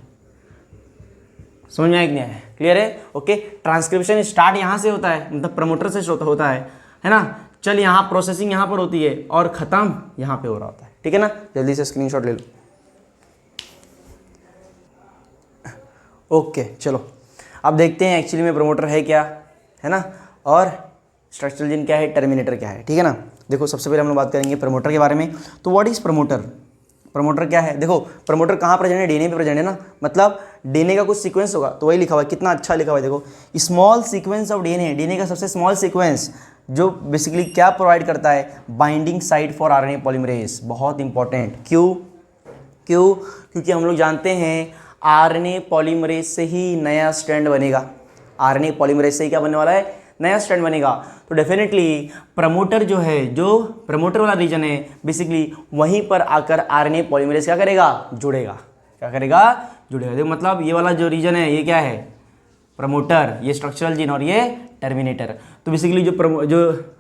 S1: समझ में आया कि नहीं आया, क्लियर है, ओके। ट्रांसक्रिप्शन स्टार्ट यहाँ से होता है, मतलब प्रमोटर से होता है ना। चल यहाँ प्रोसेसिंग यहाँ पर होती है और ख़त्म यहाँ पे हो रहा होता है, ठीक है ना। जल्दी से स्क्रीनशॉट ले लो। ओके चलो अब देखते हैं एक्चुअली में प्रमोटर है क्या, है ना, और स्ट्रक्चरल जीन क्या है, टर्मिनेटर क्या है, ठीक है ना। देखो सबसे पहले हम लोग बात करेंगे प्रमोटर के बारे में। तो व्हाट इज़ प्रमोटर, प्रमोटर क्या है। देखो प्रमोटर कहाँ प्रेजेंट है, डीएनए पे प्रेजेंट है ना, मतलब डीएनए का कुछ सीक्वेंस होगा, तो वही लिखा हुआ है, कितना अच्छा लिखा हुआ है। देखो small sequence of DNA, DNA का सबसे स्मॉल सीक्वेंस जो बेसिकली क्या प्रोवाइड करता है, binding site for RNA polymerase. बहुत इंपॉर्टेंट, क्योंकि हम लोग जानते हैं आरएनए पॉलीमरेज से ही नया स्ट्रैंड बनेगा, आरएनए पॉलीमरेज से ही क्या बनने वाला है, नया स्ट्रैंड बनेगा। तो डेफिनेटली प्रमोटर जो है, जो प्रमोटर वाला रीजन है, बेसिकली वहीं पर आकर आरएनए पॉलीमरेज क्या करेगा, जुड़ेगा। क्या करेगा, जुड़ेगा। देखो मतलब ये वाला जो रीजन है ये क्या है, प्रमोटर, ये स्ट्रक्चरल जीन और ये टर्मिनेटर। तो बेसिकली जो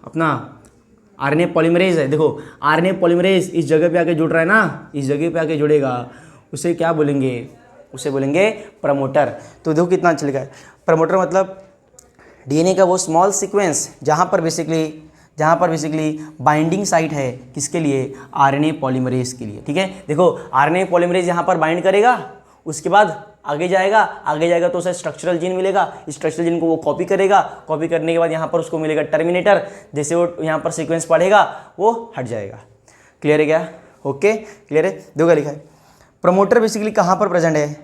S1: अपना आरएनए पॉलीमरेज है, देखो आरएनए पॉलीमरेज इस जगह पे आके जुड़ रहा है ना, इस जगह पे आके जुड़ेगा, उसे क्या बोलेंगे, उसे बोलेंगे प्रमोटर। तो देखो कितना अच्छा लिखा है, प्रमोटर मतलब डीएनए का वो स्मॉल सीक्वेंस जहाँ पर बेसिकली बाइंडिंग साइट है, किसके लिए, आरएनए पॉलीमरेज के लिए, ठीक है। देखो आरएनए पॉलीमरेज यहाँ पर बाइंड करेगा, उसके बाद आगे जाएगा तो उसे स्ट्रक्चरल जीन मिलेगा, स्ट्रक्चरल जीन को वो कॉपी करेगा, कॉपी करने के बाद यहाँ पर उसको मिलेगा टर्मिनेटर, जैसे वो यहाँ पर सीक्वेंस पढ़ेगा वो हट जाएगा। क्लियर है क्या, ओके क्लियर है। देखो क्या लिखा है, प्रमोटर बेसिकली कहाँ पर प्रेजेंट है,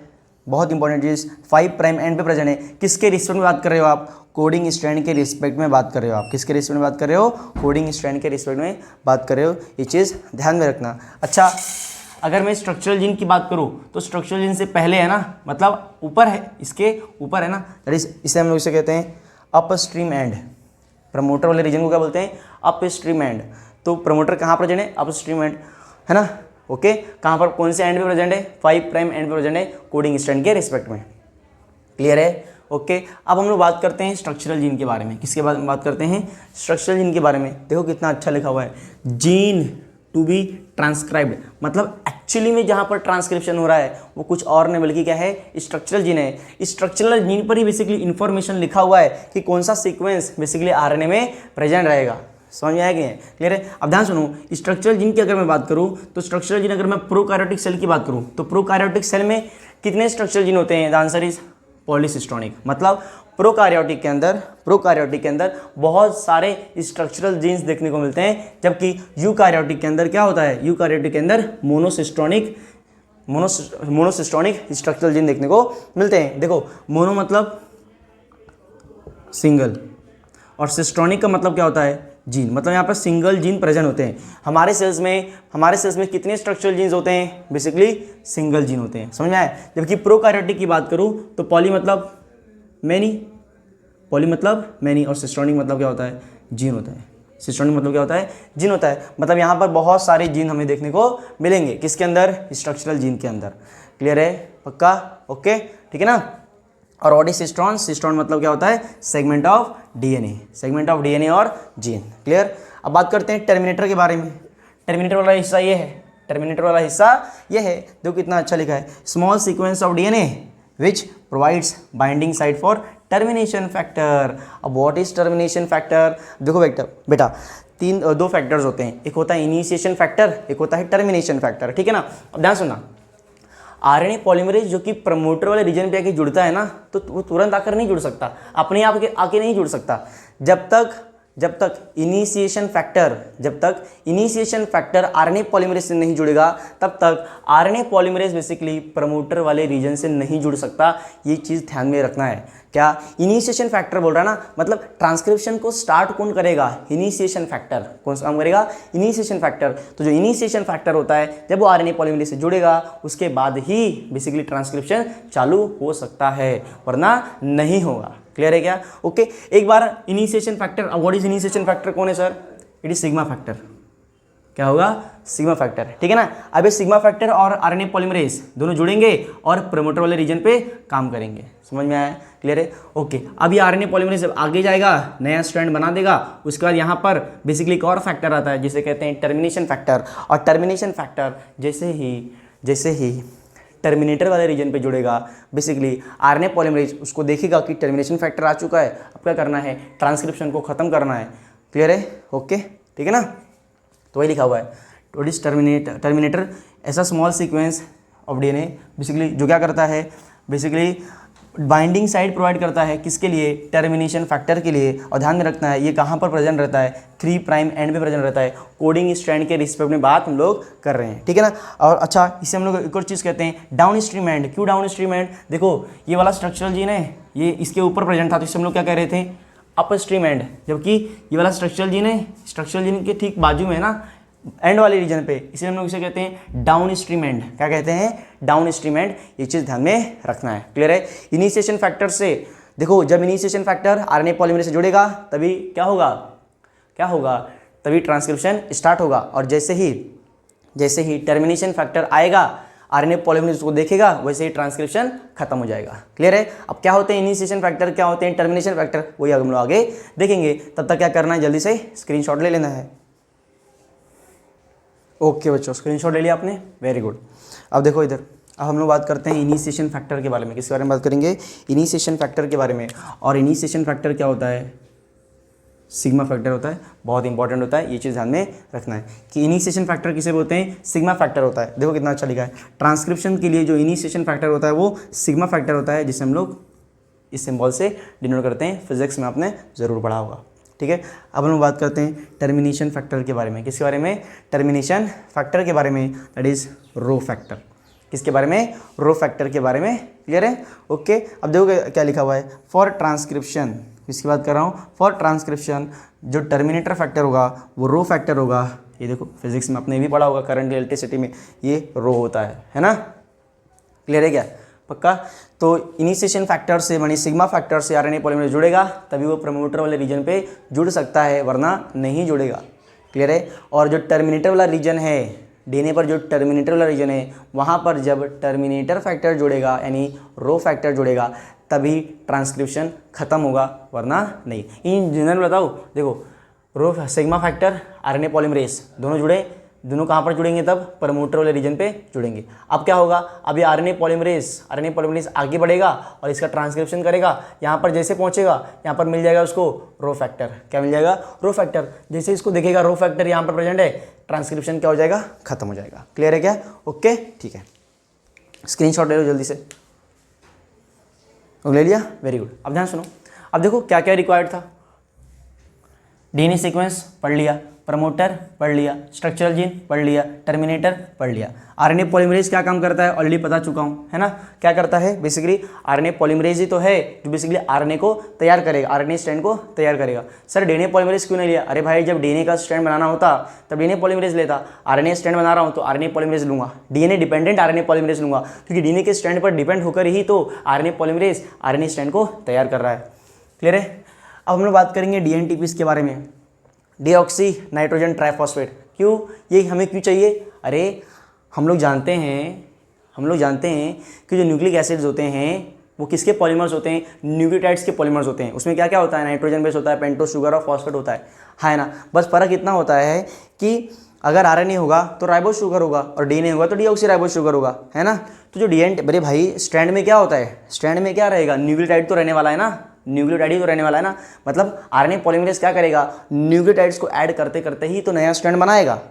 S1: बहुत इंपॉर्टेंट चीज़, 5 प्राइम एंड पे प्रेजेंट है। किसके रिस्पेक्ट में बात कर रहे हो आप, कोडिंग स्ट्रैंड के रिस्पेक्ट में बात कर रहे हो आप। किसके रिस्पेक्ट में बात कर रहे हो, कोडिंग स्ट्रैंड के रिस्पेक्ट में बात कर रहे हो, ये चीज़ ध्यान में रखना। अच्छा अगर मैं स्ट्रक्चरल जीन की बात करूँ तो स्ट्रक्चरल जीन से पहले है ना, मतलब ऊपर है, इसके ऊपर है ना, दैट इज इसे हम लोग इसे कहते हैं अप स्ट्रीम एंड। प्रमोटर वाले रीजन को क्या बोलते हैं, अप स्ट्रीम एंड। तो प्रमोटर कहाँ प्रेजेंट है, अप स्ट्रीम एंड, है ना, ओके, कहाँ पर कौन से एंड पे प्रेजेंट है, 5 प्राइम एंड पे प्रेजेंट है कोडिंग स्ट्रैंड के रिस्पेक्ट में। क्लियर है? ओके, अब हम लोग बात करते हैं स्ट्रक्चरल जीन के बारे में। किसके बारे में बात करते हैं? स्ट्रक्चरल जीन के बारे में। देखो कितना अच्छा लिखा हुआ है, जीन टू बी ट्रांसक्राइब्ड, मतलब एक्चुअली में जहाँ पर ट्रांसक्रिप्शन हो रहा है वो कुछ और नहीं बल्कि क्या है, स्ट्रक्चरल जीन है। स्ट्रक्चरल जीन पर ही बेसिकली इन्फॉर्मेशन लिखा हुआ है कि कौन सा सीक्वेंस बेसिकली आरएनए में प्रेजेंट रहेगा। समझ में आया कि क्लियर है? अब ध्यान सुनो, स्ट्रक्चरल जीन की अगर मैं बात करूँ तो स्ट्रक्चरल जीन, अगर मैं प्रोकैरियोटिक सेल की बात करूँ तो प्रोकैरियोटिक सेल में कितने स्ट्रक्चरल जीन होते हैं? The answer is पॉलीसिस्टोनिक। मतलब प्रोकैरियोटिक के अंदर बहुत सारे स्ट्रक्चरल जीन्स देखने को मिलते हैं, जबकि यूकैरियोटिक के अंदर क्या होता है? यूकैरियोटिक के अंदर मोनोसिस्टोनिक स्ट्रक्चरल जीन देखने को मिलते हैं। देखो, मोनो मतलब सिंगल और सिस्टोनिक का मतलब क्या होता है? जीन। मतलब यहाँ पर सिंगल जीन प्रेजेंट होते हैं। हमारे सेल्स में कितने स्ट्रक्चरल जीन्स होते हैं? बेसिकली सिंगल जीन होते हैं। समझ में आया? जबकि प्रोकैरियोटिक की बात करूँ तो पॉली मतलब मैनी और सिस्टोनिक मतलब क्या होता है? जीन होता है। सिस्टोनिक मतलब क्या होता है? जीन होता है। मतलब यहाँ पर बहुत सारे जीन हमें देखने को मिलेंगे। किसके अंदर? स्ट्रक्चरल जीन के अंदर। क्लियर है? पक्का? ओके, ठीक है ना। और व्हाट इज सिस्टोन? सिस्टोन मतलब क्या होता है? सेगमेंट ऑफ डीएनए और जीन। क्लियर? अब बात करते हैं टर्मिनेटर के बारे में। टर्मिनेटर वाला हिस्सा ये है। देखो कितना अच्छा लिखा है, small sequence of DNA which provides binding site for termination factor. अब व्हाट इज टर्मिनेशन फैक्टर? देखो बेटा दो फैक्टर्स होते हैं, एक होता है इनिशिएशन फैक्टर, एक होता है टर्मिनेशन फैक्टर। ठीक है ना। अब ध्यान सुनना, आरएनए पॉलीमरेज जो कि प्रमोटर वाले रीजन पे आके जुड़ता है ना, तो वो तुरंत आकर नहीं जुड़ सकता, अपने आप आके नहीं जुड़ सकता। जब तक इनिशिएशन फैक्टर आरएनए पॉलीमरेज से नहीं जुड़ेगा, तब तक आरएनए पॉलीमरेज बेसिकली प्रमोटर वाले रीजन से नहीं जुड़ सकता। ये चीज़ ध्यान में रखना है। क्या इनिशिएशन फैक्टर बोल रहा है ना, मतलब ट्रांसक्रिप्शन को स्टार्ट कौन करेगा? Initiation factor. कौन सा काम करेगा? Initiation factor. तो जो इनिशिएशन फैक्टर होता है, जब वो आरएनए पॉलीमरेज से जुड़ेगा उसके बाद ही बेसिकली ट्रांसक्रिप्शन चालू हो सकता है, वरना नहीं होगा। क्लियर है क्या? ओके, एक बार इनिशिएशन फैक्टर। अब व्हाट इज इनिशिएशन फैक्टर? कौन है sir? It is sigma factor. क्या होगा? Sigma factor. ठीक है ना। अब ये सिग्मा फैक्टर और आरएनए पॉलीमरेज दोनों जुड़ेंगे और प्रमोटर वाले रीजन पे काम करेंगे। समझ में आया? क्लियर है? ओके, अब ये आरएनए पॉलीमरेज जब आगे जाएगा, नया स्ट्रैंड बना देगा, उसके बाद यहाँ पर बेसिकली एक और फैक्टर आता है जिसे कहते हैं टर्मिनेशन फैक्टर। और टर्मिनेशन फैक्टर जैसे ही टर्मिनेटर वाले रीजन पे जुड़ेगा, बेसिकली आरएनए पॉलीमरेज उसको देखेगा कि टर्मिनेशन फैक्टर आ चुका है, अब क्या करना है? ट्रांसक्रिप्शन को खत्म करना है। क्लियर है? ओके, ठीक है ना। तो वही लिखा हुआ है, व्हाट इज टर्मिनेटर? ऐसा small sequence of DNA basically जो क्या करता है, बेसिकली बाइंडिंग साइट प्रोवाइड करता है। किसके लिए? टर्मिनेशन फैक्टर के लिए। और ध्यान में रखना है ये कहाँ पर प्रेजेंट रहता है? 3 प्राइम एंड पे प्रेजेंट रहता है। कोडिंग स्ट्रैंड के रिस्पेक्ट में बात हम लोग कर रहे हैं। ठीक है ना। और अच्छा, इसे हम लोग एक और चीज़ कहते हैं डाउन स्ट्रीम एंड। क्यों डाउन स्ट्रीम एंड? देखो ये वाला स्ट्रक्चरल जीन है, ये इसके ऊपर प्रेजेंट था, तो इसे हम लोग क्या कह रहे थे? अपर स्ट्रीम एंड। जबकि ये वाला स्ट्रक्चरल जीन है, स्ट्रक्चरल जीन के ठीक बाजू में है ना, एंड वाले रीजन पे, इसलिए हम लोग इसे कहते हैं डाउन स्ट्रीम एंड। क्या कहते हैं? Down stream and. ये चीज़ ध्यान में रखना है। क्लियर है? इनिशिएशन फैक्टर से देखो, जब इनिशिएशन फैक्टर आरएनए पॉलीमरेज से जुड़ेगा तभी क्या होगा? तभी ट्रांसक्रिप्शन स्टार्ट होगा। और जैसे ही टर्मिनेशन फैक्टर आएगा, आरएनए पॉलीमरेज उसको देखेगा, वैसे ही ट्रांसक्रिप्शन खत्म हो जाएगा। क्लियर है? अब क्या होते हैं इनिशिएशन फैक्टर, क्या होते हैं टर्मिनेशन फैक्टर, वही हम लोग आगे देखेंगे। तब तक क्या करना है? जल्दी से स्क्रीनशॉट ले लेना है। ओके बच्चों, स्क्रीनशॉट ले लिया आपने, वेरी गुड। अब देखो इधर, अब हम लोग बात करते हैं इनिशिएशन फैक्टर के बारे में। किसके बारे में बात करेंगे? इनिशिएशन फैक्टर के बारे में। और इनिशिएशन फैक्टर क्या होता है? सिग्मा फैक्टर होता है। बहुत इंपॉर्टेंट होता है, ये चीज़ ध्यान में रखना है कि इनिशिएशन फैक्टर किसे बोलते हैं? सिग्मा फैक्टर होता है। देखो कितना अच्छा लिखा है, ट्रांसक्रिप्शन के लिए जो इनिशिएशन फैक्टर होता है वो सिग्मा फैक्टर होता है, जिसे हम लोग इस सिंबल से डिनोट करते हैं। फिजिक्स में आपने ज़रूर पढ़ा होगा। ठीक है। अब हम लोग बात करते हैं टर्मिनेशन फैक्टर के बारे में। किसके बारे में? टर्मिनेशन फैक्टर के बारे में, दैट इज रो फैक्टर। किसके बारे में? रो फैक्टर के बारे में। क्लियर है? ओके। अब देखो क्या लिखा हुआ है, फॉर ट्रांसक्रिप्शन। किसकी बात कर रहा हूँ? फॉर ट्रांसक्रिप्शन जो टर्मिनेटर फैक्टर होगा वो रो फैक्टर होगा। ये देखो फिजिक्स में आपने भी पढ़ा होगा, करंट इलेक्ट्रिसिटी में ये रो होता है ना। क्लियर है क्या? पक्का। तो इनिशिएशन फैक्टर से मानी सिग्मा फैक्टर से आरएनए पॉलीमरेज जुड़ेगा, तभी वो प्रमोटर वाले रीजन पे जुड़ सकता है, वरना नहीं जुड़ेगा। क्लियर है? और जो टर्मिनेटर वाला रीजन है, डीएनए पर जो टर्मिनेटर वाला रीजन है वहाँ पर जब टर्मिनेटर फैक्टर जुड़ेगा यानी रो फैक्टर जुड़ेगा तभी ट्रांसक्रिप्शन खत्म होगा, वरना नहीं। इन जनरल बताओ, देखो रो सिग्मा फैक्टर आरएनए पॉलीमरेज दोनों जुड़े, दोनों कहाँ पर जुड़ेंगे तब प्रमोटर वाले रीजन पे जुड़ेंगे। अब क्या होगा, अब ये आरएनए पॉलीमरेज आगे बढ़ेगा और इसका ट्रांसक्रिप्शन करेगा। यहाँ पर जैसे पहुँचेगा यहाँ पर मिल जाएगा उसको रो फैक्टर, क्या मिल जाएगा, रो फैक्टर। जैसे इसको देखेगा रो फैक्टर यहाँ पर प्रेजेंट है, ट्रांसक्रिप्शन क्या हो जाएगा, खत्म हो जाएगा। क्लियर है क्या, ओके ठीक है। स्क्रीनशॉट ले लो जल्दी से, ले लिया, वेरी गुड। अब ध्यान सुनो, अब देखो क्या क्या रिक्वायर्ड था। डीएनए सीक्वेंस पढ़ लिया, प्रमोटर पढ़ लिया, स्ट्रक्चरल जीन पढ़ लिया, टर्मिनेटर पढ़ लिया। आरएनए पॉलीमरेज क्या काम करता है ऑलरेडी बता चुका हूँ, है ना। क्या करता है बेसिकली, आरएनए पॉलीमरेज ही तो है जो बेसिकली आरएनए को तैयार करेगा, आरएनए स्ट्रैंड को तैयार करेगा। सर डीएनए पॉलीमरेज क्यों नहीं लिया, अरे भाई जब डीएनए का स्ट्रैंड बनाना होता तब डीएनए पॉलीमरेज लेता, आरएनए स्ट्रैंड बना रहा हूँ तो आरएनए पॉलीमरेज लूंगा, डीएनए डिपेंडेंट आरएनए पॉलीमरेज लूंगा, क्योंकि डीएनए के स्ट्रैंड पर डिपेंड होकर ही तो आरएनए पॉलीमरेज आरएनए स्ट्रैंड को तैयार कर रहा है। क्लियर है। अब हम लोग बात करेंगे डीएनटीपीस के बारे में, डीऑक्सी नाइट्रोजन ट्राइफॉस्फेट। क्यों, ये हमें क्यों चाहिए, अरे हम लोग जानते हैं कि जो न्यूक्लिक एसिड्स होते हैं वो किसके पॉलीमर्स होते हैं, न्यूक्लियोटाइड्स के पॉलीमर्स होते हैं। उसमें क्या क्या होता है, नाइट्रोजन बेस होता है, पेंटोस शुगर और फॉस्फेट होता है ना। बस फर्क इतना होता है कि अगर आरएनए होगा तो राइबोस शुगर होगा और डीएनए होगा तो डीऑक्सी राइबोस शुगर होगा, है ना। तो जो डीएनए, अरे भाई स्ट्रैंड में क्या होता है, स्ट्रैंड में क्या रहेगा, न्यूक्लियोटाइड तो रहने वाला है ना, न्यूक्लियोटाइड ही तो रहने वाला है ना। मतलब आरएनए पॉलीमरेज क्या करेगा, न्यूक्लियोटाइड्स को ऐड करते करते ही तो नया स्ट्रैंड बनाएगा,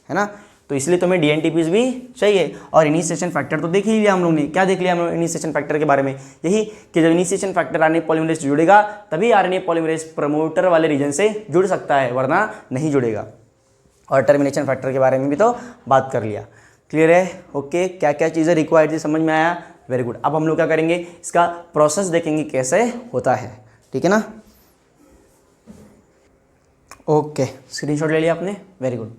S1: है ना। तो इसलिए तुम्हें डीएनटीपीस भी चाहिए। और इनिशिएशन फैक्टर तो देख ही लिया हम लोग ने, क्या देख लिया हम लोग इनिशिएशन फैक्टर के बारे में, यही कि जब इनिशिएशन फैक्टर आरएनए पॉलीमरेज जुड़ेगा तभी आरएनए पॉलीमरेज प्रमोटर वाले रीजन से जुड़ सकता है, वरना नहीं जुड़ेगा। और टर्मिनेशन फैक्टर के बारे में भी तो बात कर लिया। क्लियर है, ओके। क्या क्या चीज़ें रिक्वायर्ड थी समझ में आया, वेरी गुड। अब हम लोग क्या करेंगे, इसका प्रोसेस देखेंगे कैसे होता है, ठीक है ना। ओके, स्क्रीनशॉट ले लिया आपने, वेरी गुड।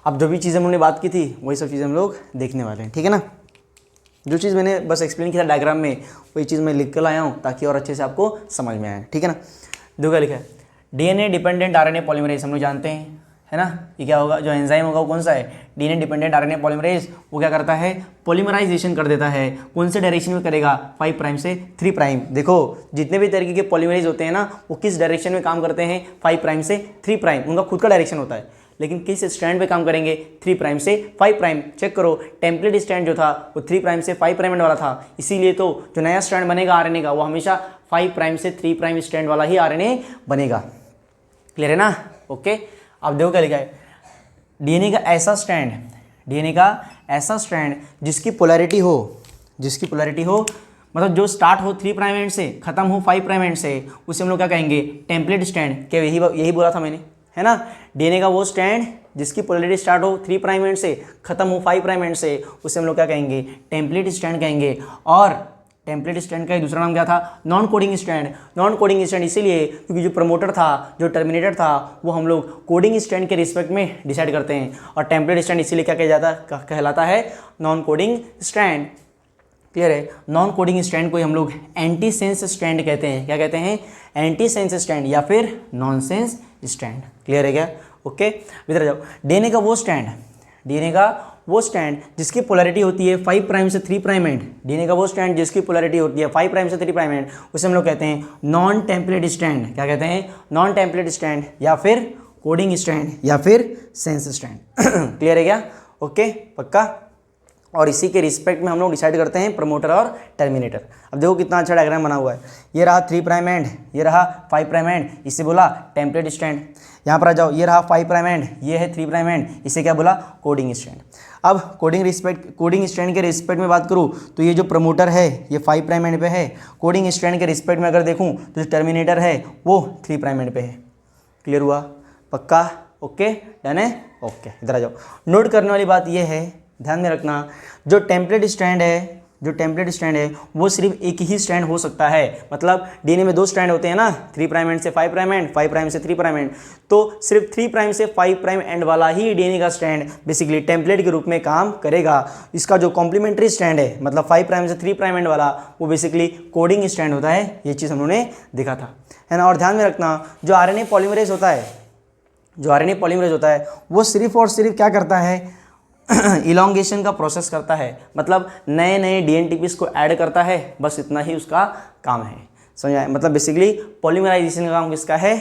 S1: अब जो भी चीज़ें हमने बात की थी वही सब चीज़ें हम लोग देखने वाले हैं, ठीक है ना। जो चीज़ मैंने बस एक्सप्लेन किया डायग्राम में वही चीज़ मैं लिख कर लाया हूँ ताकि और अच्छे से आपको समझ में आए, ठीक है ना। देखो क्या लिखा है, डीएनए डिपेंडेंट आरएनए पॉलीमरेज हम लोग जानते हैं, है ना। ये क्या होगा, जो एंजाइम होगा वो कौन सा है, डीएनए डिपेंडेंट आरएनए पॉलीमरेज। वो क्या करता है, पॉलीमराइजेशन कर देता है। कौन से डायरेक्शन में करेगा, 5 प्राइम से 3 प्राइम। देखो जितने भी तरीके के पॉलीमरेज होते हैं ना वो किस डायरेक्शन में काम करते हैं, 5 प्राइम से 3 प्राइम, उनका खुद का डायरेक्शन होता है। लेकिन किस स्ट्रैंड पे काम करेंगे, 3 प्राइम से 5 प्राइम। चेक करो, टेम्पलेट स्ट्रैंड जो था वो 3 प्राइम से 5 प्राइम वाला था, इसीलिए तो जो नया स्ट्रैंड बनेगा आरएनए का वो हमेशा 5 प्राइम से 3 प्राइम स्ट्रैंड वाला ही आरएनए बनेगा। क्लियर है ना, ओके। अब देखो क्या लिखा है, डीएनए का ऐसा स्ट्रैंड जिसकी पोलैरिटी हो, मतलब जो स्टार्ट हो 3 प्राइम एंड से खत्म हो 5 प्राइम एंड से, उसे हम लोग क्या कहेंगे, टेम्पलेट स्ट्रैंड। क्या यही बोला था मैंने, है ना। डीएनए का वो स्ट्रैंड जिसकी पोलैरिटी स्टार्ट हो 3 प्राइम एंड से खत्म हो 5 प्राइम एंड से, उसे हम लोग क्या कहेंगे, टेम्पलेट स्ट्रैंड कहेंगे। और टेम्पलेट स्ट्रैंड का दूसरा नाम क्या था, non coding strand. Non coding strand इसीलिए क्योंकि जो प्रमोटर था, जो टर्मिनेटर था, वो हम लोग कोडिंग स्ट्रैंड के रिस्पेक्ट में डिसाइड करते हैं। और टेम्पलेट स्ट्रैंड इसीलिए क्या कहलाता है, नॉन कोडिंग स्ट्रैंड। क्लियर है। नॉन कोडिंग स्ट्रैंड को हम लोग एंटी सेंस स्ट्रैंड कहते हैं। क्या कहते हैं, एंटी सेंस स्ट्रैंड या फिर नॉन सेंस स्ट्रैंड। क्लियर है क्या, ओके। इधर जाओ, डीएनए का वो स्ट्रैंड जिसकी पोलैरिटी होती है 5 प्राइम से 3 प्राइम एंड, डीएनए का वो स्ट्रैंड जिसकी पोलैरिटी होती है 5 प्राइम से 3 प्राइम एंड, उसे हम लोग कहते हैं नॉन टेम्पलेट स्ट्रैंड। क्या कहते हैं, नॉन टेम्पलेट स्ट्रैंड या फिर कोडिंग स्ट्रैंड या फिर सेंस स्ट्रैंड। क्लियर है क्या, ओके, पक्का। और इसी के रिस्पेक्ट में हम लोग डिसाइड करते हैं प्रमोटर और टर्मिनेटर। अब देखो कितना अच्छा डायग्राम बना हुआ है, ये रहा 3 प्राइम एंड, ये रहा 5 प्राइम एंड, इसे बोला टेम्पलेट स्ट्रैंड। यहाँ पर आ जाओ, ये रहा 5 प्राइम एंड, ये है 3 प्राइम एंड, इसे क्या बोला, कोडिंग स्ट्रैंड। अब कोडिंग स्ट्रैंड के रिस्पेक्ट में बात करूँ तो ये जो प्रमोटर है ये 5 प्राइम एंड पे है। कोडिंग स्ट्रैंड के रिस्पेक्ट में अगर देखूँ तो जो टर्मिनेटर है वो 3 प्राइम एंड पे है। क्लियर हुआ, पक्का, ओके, डन है, ओके। इधर आ जाओ, नोट करने वाली बात ये है, ध्यान में रखना, जो टेम्पलेट स्ट्रैंड है वो सिर्फ एक ही स्ट्रैंड हो सकता है। मतलब डीएनए में 2 स्ट्रैंड होते हैं ना, 3 प्राइम एंड से 5 प्राइम एंड, 5 प्राइम से 3 प्राइम एंड, तो सिर्फ 3 प्राइम से 5 प्राइम एंड वाला ही डीएनए का स्ट्रैंड बेसिकली टेम्पलेट के रूप में काम करेगा। इसका जो कॉम्प्लीमेंट्री स्ट्रैंड है, मतलब 5 प्राइम से 3 प्राइम एंड वाला, वो बेसिकली कोडिंग स्ट्रैंड होता है। ये चीज़ हम लोगों ने देखा था, है ना। और ध्यान में रखना, जो आरएनए पॉलीमरेज होता है, जो आरएनए पॉलीमरेज होता है वो सिर्फ और सिर्फ क्या करता है, इलॉन्गेशन का प्रोसेस करता है, मतलब नए नए डीएनटीपीस को ऐड करता है, बस इतना ही उसका काम है। समझ आए? मतलब बेसिकली पॉलीमराइजेशन का काम किसका है,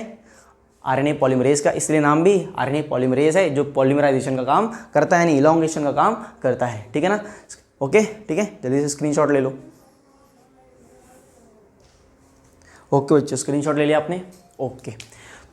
S1: आरएनए पॉलीमरेज का, इसलिए नाम भी आरएनए पॉलीमरेज है, जो पॉलीमराइजेशन का काम करता है, यानी इलॉन्गेशन का काम करता है। ठीक है ना? ओके, ठीक है, जल्दी से स्क्रीनशॉट ले लो। ओके बच्चों, स्क्रीनशॉट ले लिया आपने। ओके,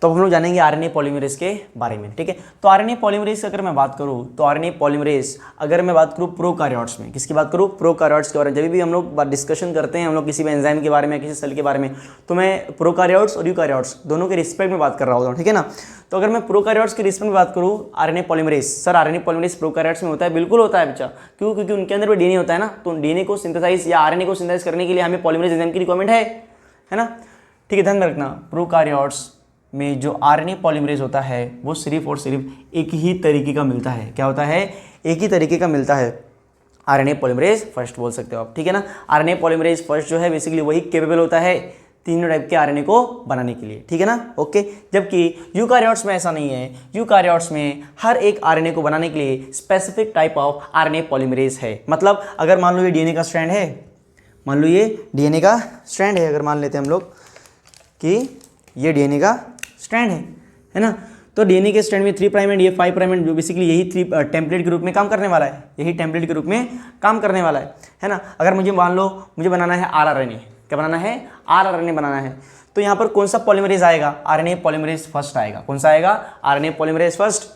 S1: तो अब हम लोग जानेंगे आरएनए पॉलीमरेज के बारे में। ठीक है, तो आरएनए पॉलीमरेज की अगर मैं बात करूँ तो आरएनए पॉलीमरेज, अगर मैं बात करूँ प्रोकार्योट्स में, किसकी बात करूँ, प्रोकार्योट्स के बारे में। जब भी हम लोग डिस्कशन करते हैं हम लोग किसी भी एंजाइम के बारे में, किसी सेल के बारे में, तो मैं प्रोकार्योट्स और यूकार्योट्स दोनों के रिस्पेक्ट में बात कर रहा होता हूँ। ठीक है ना? तो अगर मैं प्रोकार्योट्स के रिस्पेक्ट में बात करूँ, RNA polymerase, sir RNA polymerase prokaryotes में होता है, बिल्कुल होता है बच्चा। क्यों? क्योंकि उनके अंदर भी डीएनए होता है ना, तो डीएनए को सिंथेसाइज या आरएनए को सिंथेसाइज करने के लिए हमें पॉलीमरेज एंजाइम की रिक्वायरमेंट है ना? ठीक है, ध्यान में रखना, प्रोकार्योट्स में जो आरएनए पॉलीमरेज होता है वो सिर्फ और सिर्फ एक ही तरीके का मिलता है। क्या होता है? एक ही तरीके का मिलता है, आरएनए पॉलीमरेज फर्स्ट बोल सकते हो आप। ठीक है ना? आरएनए पॉलीमरेज फर्स्ट जो है बेसिकली वही कैपेबल होता है तीनों टाइप के आरएनए को बनाने के लिए। ठीक है ना? ओके, जबकि यूकार्योट्स में ऐसा नहीं है। यूकार्योट्स में हर एक आरएनए को बनाने के लिए specific type of RNA polymerase है। मतलब अगर मान लो ये डीएनए का स्ट्रैंड है, मान लो ये डीएनए का स्ट्रैंड है, अगर मान लेते हैं हम लोग कि ये डीएनए का स्ट्रैंड है ना, तो डीएनए के स्ट्रैंड में 3 प्राइम एंड ये 5 प्राइम एंड जो बेसिकली यही 3 टेम्पलेट के रूप में काम करने वाला है, यही टेम्पलेट के रूप में काम करने वाला है ना। अगर मुझे मान लो मुझे बनाना है आरआरएनए, क्या बनाना है, आरआरएनए बनाना है, तो यहाँ पर कौन सा पॉलीमरेज आएगा, आरएनए पॉलीमरेज फर्स्ट आएगा। कौन सा आएगा, आरएनए पॉलीमरेज फर्स्ट,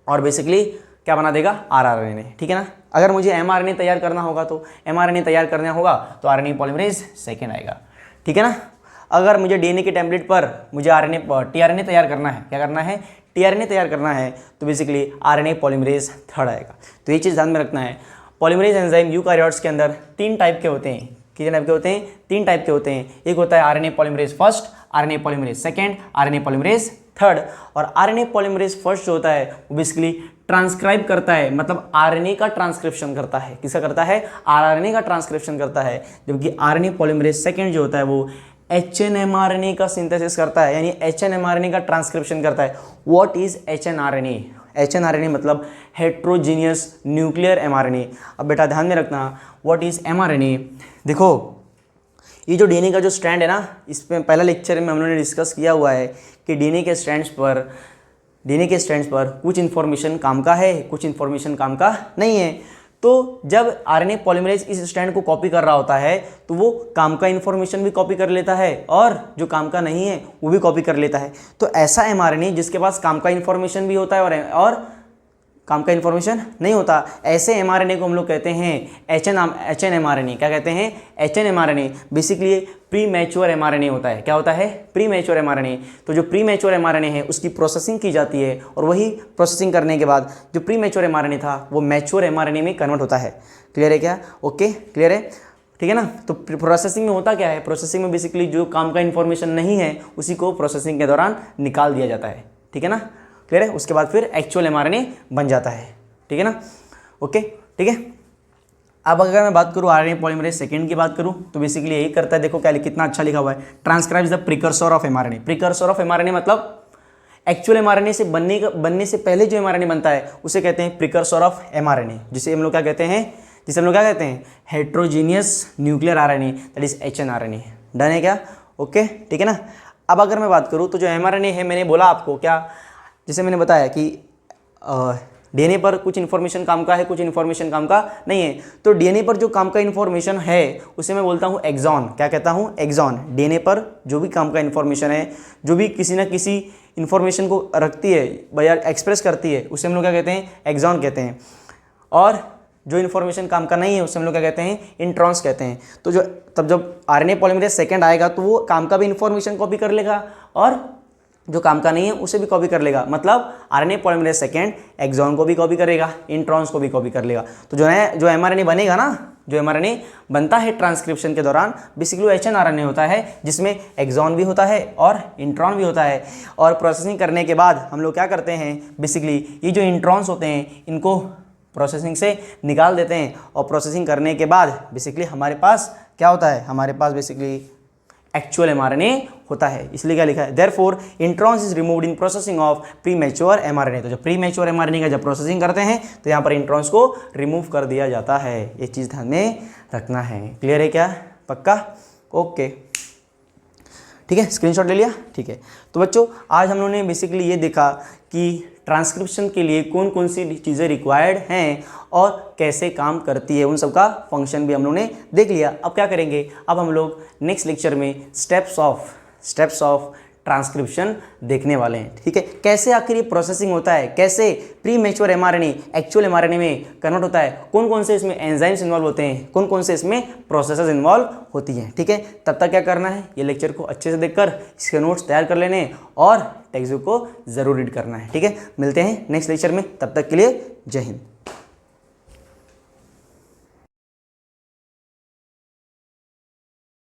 S1: और बेसिकली क्या बना देगा, आरआरएनए। ठीक है ना? अगर मुझे एमआरएनए तैयार करना होगा तो एमआरएनए तैयार करना होगा तो आरएनए पॉलीमरेज सेकेंड आएगा। ठीक है ना? अगर मुझे डीएनए के टेम्पलेट पर मुझे टीआरएनए तैयार करना है, क्या करना है, टीआरएनए तैयार करना है, तो बेसिकली आरएनए पॉलीमरेज थर्ड आएगा। तो ये चीज़ ध्यान में रखना है। पॉलीमरेज एंजाइम यूकार्योट्स के अंदर 3 टाइप के होते हैं। कितने टाइप के होते हैं, 3 टाइप के होते हैं। एक होता है RNA polymerase first, RNA polymerase second, RNA polymerase third. और आरएनए पॉलीमरेज फर्स्ट जो होता है वो बेसिकली ट्रांसक्राइब करता है, मतलब आरएनए का ट्रांसक्रिप्शन करता है। किसका करता है, आरआरएनए का ट्रांसक्रिप्शन करता है। जबकि आरएनए पॉलीमरेज सेकेंड जो होता है वो एचएनएमआरएनए का सिंथेसिस करता है, यानी एचएनएमआरएनए का ट्रांसक्रिप्शन करता है। व्हाट इज एचएनआरएनए, एचएनआरएनए मतलब हेट्रोजीनियस न्यूक्लियर एमआरएनए। अब बेटा ध्यान में रखना, व्हाट इज एमआरएनए। देखो ये जो डीएनए का जो स्ट्रैंड है ना, इसमें पहला लेक्चर में हम लोगों ने डिस्कस किया हुआ है कि डीएनए के स्ट्रैंड्स पर कुछ इन्फॉर्मेशन काम का है, कुछ इन्फॉर्मेशन काम का नहीं है। तो जब आरएनए पॉलीमरेज इस स्ट्रैंड को कॉपी कर रहा होता है तो वो काम का इन्फॉर्मेशन भी कॉपी कर लेता है और जो काम का नहीं है वो भी कॉपी कर लेता है। तो ऐसा एमआरएनए जिसके पास काम का इन्फॉर्मेशन भी होता है और काम का इन्फॉर्मेशन नहीं होता, ऐसे एमआरएनए को हम लोग कहते हैं एचएनएमआरएनए। क्या कहते हैं, एचएनएमआरएनए। बेसिकली प्री मैच्योर एमआरएनए होता है। क्या होता है, प्री मैच्योर एमआरएनए। तो जो प्री मैच्योर एमआरएनए है उसकी प्रोसेसिंग की जाती है और वही प्रोसेसिंग करने के बाद जो प्री मैच्योर एमआरएनए था वो मैच्योर एमआरएनए में कन्वर्ट होता है। क्लियर है क्या? ओके, क्लियर है, ठीक है ना? तो प्रोसेसिंग में होता क्या है, प्रोसेसिंग में बेसिकली जो काम का इन्फॉर्मेशन नहीं है उसी को प्रोसेसिंग के दौरान निकाल दिया जाता है। ठीक है ना? क्लियर है? उसके बाद फिर एक्चुअल एमआरएनए बन जाता है। ठीक है ना? ओके, ठीक है। अब अगर मैं बात करूँ आरएनए पॉलीमरेज सेकेंड की बात करूँ तो बेसिकली यही करता है। देखो क्या कितना अच्छा लिखा हुआ है, transcribes the precursor of mRNA. Precursor of mRNA मतलब एक्चुअल एमआरएनए से बनने से पहले जो एमआरएनए बनता है उसे कहते हैं प्रिकर्सर ऑफ एमआरएनए, जिसे हम लोग क्या कहते हैं, heterogeneous nuclear RNA, that is hnRNA. Done है क्या? ओके, ठीक है ना? अब अगर मैं बात करूँ तो जो एमआरएनए है, मैंने बोला आपको क्या, जैसे मैंने बताया कि डीएनए पर कुछ इन्फॉर्मेशन काम का है, कुछ इन्फॉर्मेशन काम का नहीं है। तो डीएनए पर जो काम का इन्फॉर्मेशन है उसे मैं बोलता हूँ एक्सॉन। क्या कहता हूँ, एक्सॉन। डीएनए पर जो भी काम का इन्फॉर्मेशन है, जो भी किसी ना किसी इन्फॉर्मेशन को रखती है या एक्सप्रेस करती है, उसे हम लोग क्या कहते हैं, एक्सॉन कहते हैं। और जो इन्फॉर्मेशन काम का नहीं है उसे हम लोग क्या कहते हैं, इंट्रॉन्स कहते हैं। तो जब आरएनए पॉलीमरेज सेकेंड आएगा तो वो काम का भी इन्फॉर्मेशन कॉपी कर लेगा और जो काम का नहीं है उसे भी कॉपी कर लेगा। मतलब आरएनए पॉलीमरेज सेकेंड एक्सॉन को भी कॉपी करेगा, इंट्रॉन्स को भी कॉपी कर लेगा। तो जो एमआरएनए बनेगा ना, जो एमआरएनए बनता है ट्रांसक्रिप्शन के दौरान, बेसिकली एचएनआरएनए होता है जिसमें एक्सॉन भी होता है और इंट्रॉन भी होता है। और प्रोसेसिंग करने के बाद हम लोग क्या करते हैं, बेसिकली ये जो इंट्रॉन्स होते हैं इनको प्रोसेसिंग से निकाल देते हैं और प्रोसेसिंग करने के बाद बेसिकली हमारे पास क्या होता है, हमारे पास बेसिकली एक्चुअल mRNA होता है। इसलिए क्या लिखा है, therefore introns is removed in processing of pre mature mRNA। तो जब प्री मैच्योर mRNA का जब प्रोसेसिंग करते हैं तो यहाँ पर इंट्रॉन्स को रिमूव कर दिया जाता है। ये चीज़ ध्यान में रखना है। क्लियर है क्या, पक्का? ओके, ठीक है, स्क्रीनशॉट ले लिया, ठीक है। तो बच्चों आज हम लोगों ने बेसिकली ये देखा कि ट्रांसक्रिप्शन के लिए कौन कौन सी चीज़ें रिक्वायर्ड हैं और कैसे काम करती है, उन सब का फंक्शन भी हम लोगों ने देख लिया। अब क्या करेंगे, अब हम लोग नेक्स्ट लेक्चर में स्टेप्स ऑफ ट्रांसक्रिप्शन देखने वाले हैं, ठीक है। कैसे आखिर ये प्रोसेसिंग होता है, कैसे pre mature mRNA actual mRNA में कन्वर्ट होता है, कौन कौन से इसमें एंजाइम्स इन्वॉल्व होते हैं, कौन कौन से इसमें प्रोसेसेस इन्वॉल्व होती हैं, ठीक है। तब तक क्या करना है, ये लेक्चर को अच्छे से देखकर इसके नोट्स तैयार कर लेने और टेक्स्ट बुक को ज़रूर रीड करना है, ठीक है। मिलते हैं नेक्स्ट लेक्चर में, तब तक के लिए जय हिंद।